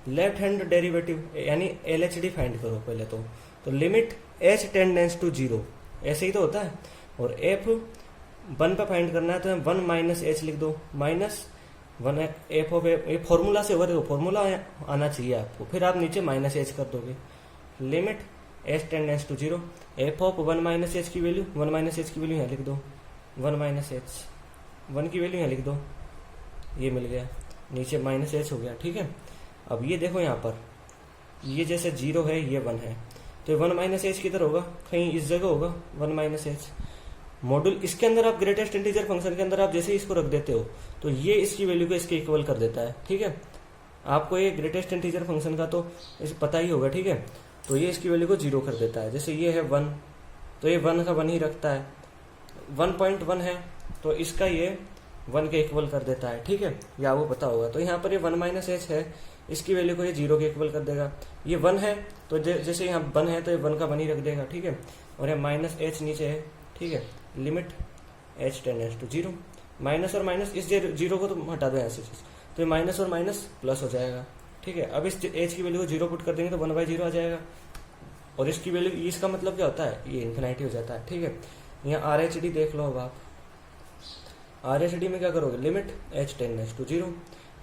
लेफ्ट हैंड डेरिवेटिव यानी एल एच डी फाइंड करो पहले तो लिमिट h टेंडेंस टू 0 ऐसे ही तो होता है, और f 1 पे फाइंड करना है तो 1 माइनस एच लिख दो, -1 एफ ऑफ ये फॉर्मूला से हो, फॉर्मूला आना चाहिए आपको, फिर आप नीचे माइनस एच कर दोगे। Limit h tends to 0, f of 1 minus h की वैल्यू, 1 माइनस एच की वैल्यू यहाँ लिख दो, 1 माइनस एच 1 की वैल्यू यहाँ लिख दो, ये मिल गया, नीचे माइनस एच हो गया। ठीक है, अब ये देखो यहाँ पर ये जैसे 0 है ये 1 है, तो 1 माइनस एच किधर होगा? कहीं इस जगह होगा 1 माइनस एच। मॉड्यूल इसके अंदर आप ग्रेटेस्ट इंटीजर फंक्शन के अंदर आप जैसे इसको रख देते हो तो ये इसकी वैल्यू को इसके इक्वल कर देता है। ठीक है, आपको ये ग्रेटेस्ट इंटीजर फंक्शन का तो इसे पता ही होगा। ठीक है, तो ये इसकी वैल्यू को 0 कर देता है। जैसे ये है 1, तो ये 1 का 1 ही रखता है, 1.1 है तो इसका ये 1 के इक्वल कर देता है। ठीक है, या वो पता होगा। तो यहाँ पर ये 1 माइनस एच है, इसकी वैल्यू को ये 0 के इक्वल कर देगा। ये 1 है तो जैसे यहाँ 1 है तो ये 1 का 1 ही रख देगा। ठीक है, और ये माइनस एच नीचे है। ठीक है, limit h tends to 0, minus और माइनस इस 0 को तो हटा दो यहाँ से, तो ये माइनस और माइनस प्लस हो जाएगा। ठीक है, अब इस एच की वैल्यू को 0 पुट कर देंगे तो 1/0 आ जाएगा, और इसकी वैल्यू इसका मतलब क्या होता है? ये इन्फिनिटी हो जाता है। ठीक है, यहाँ आर एच डी देख लो। अब आप आर एच डी में क्या करोगे? Limit h tends to 0,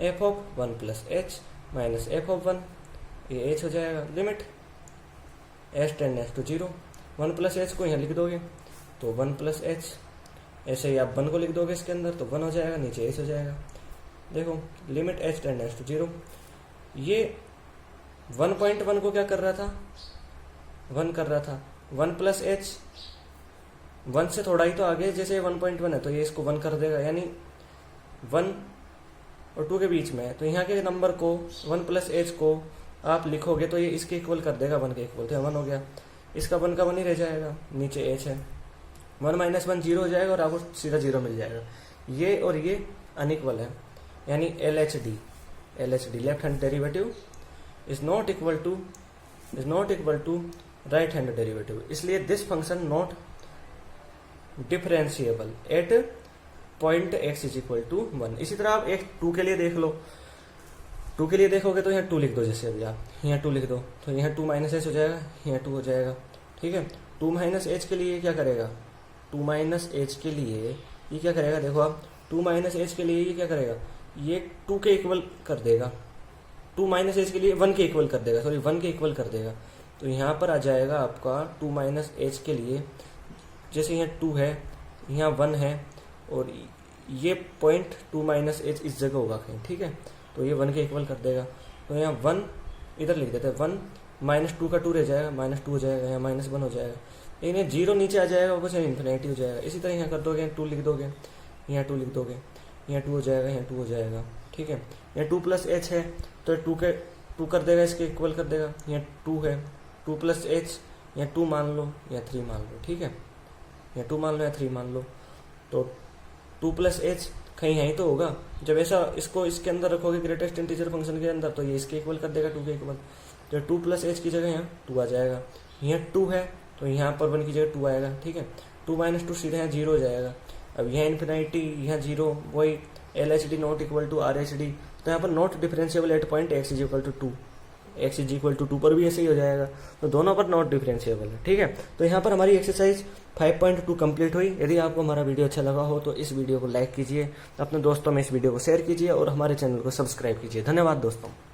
f of 1 plus H minus F of 1, ये एच हो जाएगा। Limit h tends to 0, 1 plus h को यहाँ लिख दोगे तो 1 प्लस एच, ऐसे ही आप 1 को लिख दोगे इसके अंदर तो 1 हो जाएगा, नीचे एच हो जाएगा। देखो लिमिट एच टेंडेंस टू 0, ये 1.1 को क्या कर रहा था? 1 कर रहा था। 1 प्लस एच 1 से थोड़ा ही तो आगे, जैसे 1.1 है तो ये इसको 1 कर देगा, यानी 1 और 2 के बीच में है, तो यहाँ के नंबर को 1 प्लस एच को आप लिखोगे तो ये इसके इक्वल कर देगा, 1 के इक्वल, तो 1 हो गया। इसका 1 का 1 ही रह जाएगा, नीचे एच है, 1 माइनस 1 0 हो जाएगा और आपको सीधा 0 मिल जाएगा। ये और ये अनइक्वल है, यानी L H D left hand derivative is not equal to right hand derivative, इसलिए this function not differentiable at point x is equal to 1। इसी तरह आप एक 2 के लिए देख लो, 2 के लिए देखोगे तो यहाँ 2 लिख दो, जैसे अभी आप यहाँ 2 लिख दो तो यहाँ 2 माइनस एच हो जाएगा, यहाँ 2 हो जाएगा, ठीक है। 2 माइनस एच के लिए क्या करेगा, 2 माइनस एच के लिए ये क्या करेगा, देखो आप 2 माइनस एच के लिए ये क्या करेगा, ये 2 के इक्वल कर देगा, 2 माइनस एच के लिए 1 के इक्वल कर देगा, सॉरी 1 के इक्वल कर देगा। तो यहाँ पर आ जाएगा आपका 2 माइनस एच के लिए, जैसे यहाँ 2 है, यहाँ 1 है, और ये पॉइंट 2 माइनस एच इस जगह होगा कहीं, ठीक है। तो ये 1 के इक्वल कर देगा। तो यहाँ 1 इधर लिख देते हैं, 1 माइनस 2 का 2 रह जाएगा, -2 हो जाएगा, यहाँ -1 हो जाएगा, लेकिन ये 0 नीचे आ जाएगा, वो बस इन्फिनिटी हो जाएगा। इसी तरह यहाँ कर दोगे, 2 लिख दोगे, यहाँ 2 लिख दोगे, यहाँ 2 हो जाएगा, यहाँ 2 हो जाएगा, ठीक है। यहाँ 2 प्लस एच है तो 2 कर देगा, इसके इक्वल कर देगा। यहाँ 2 है, 2 प्लस एच, यहाँ 2 मान लो या 3 मान लो, ठीक है। यहाँ 2 मान लो या 3 मान लो, तो 2 प्लस एच कहीं यहीं तो होगा। जब ऐसा इसको इसके अंदर रखोगे ग्रेटेस्ट इंटीजर फंक्शन के अंदर, तो ये इसके इक्वल कर देगा, 2 के इक्वल। तो 2 प्लस एच की जगह यहाँ 2 आ जाएगा। यहाँ 2 है तो यहाँ पर 1 की जगह 2 आएगा, ठीक है। 2 माइनस 2 सीधे यहाँ 0 हो जाएगा। अब यहाँ इन्फिनिटी, यहाँ 0, वही LHD not equal to RHD। तो यहाँ पर not differentiable at point x is equal to 2, x is equal to 2 पर भी ऐसे ही हो जाएगा। तो दोनों पर नॉट डिफरेंशिएबल है, ठीक है। तो यहाँ पर हमारी एक्सरसाइज 5.2 कंप्लीट हुई। यदि आपको हमारा वीडियो अच्छा लगा हो तो इस वीडियो को लाइक कीजिए, अपने दोस्तों में इस वीडियो को शेयर कीजिए और हमारे चैनल को सब्सक्राइब कीजिए। धन्यवाद दोस्तों।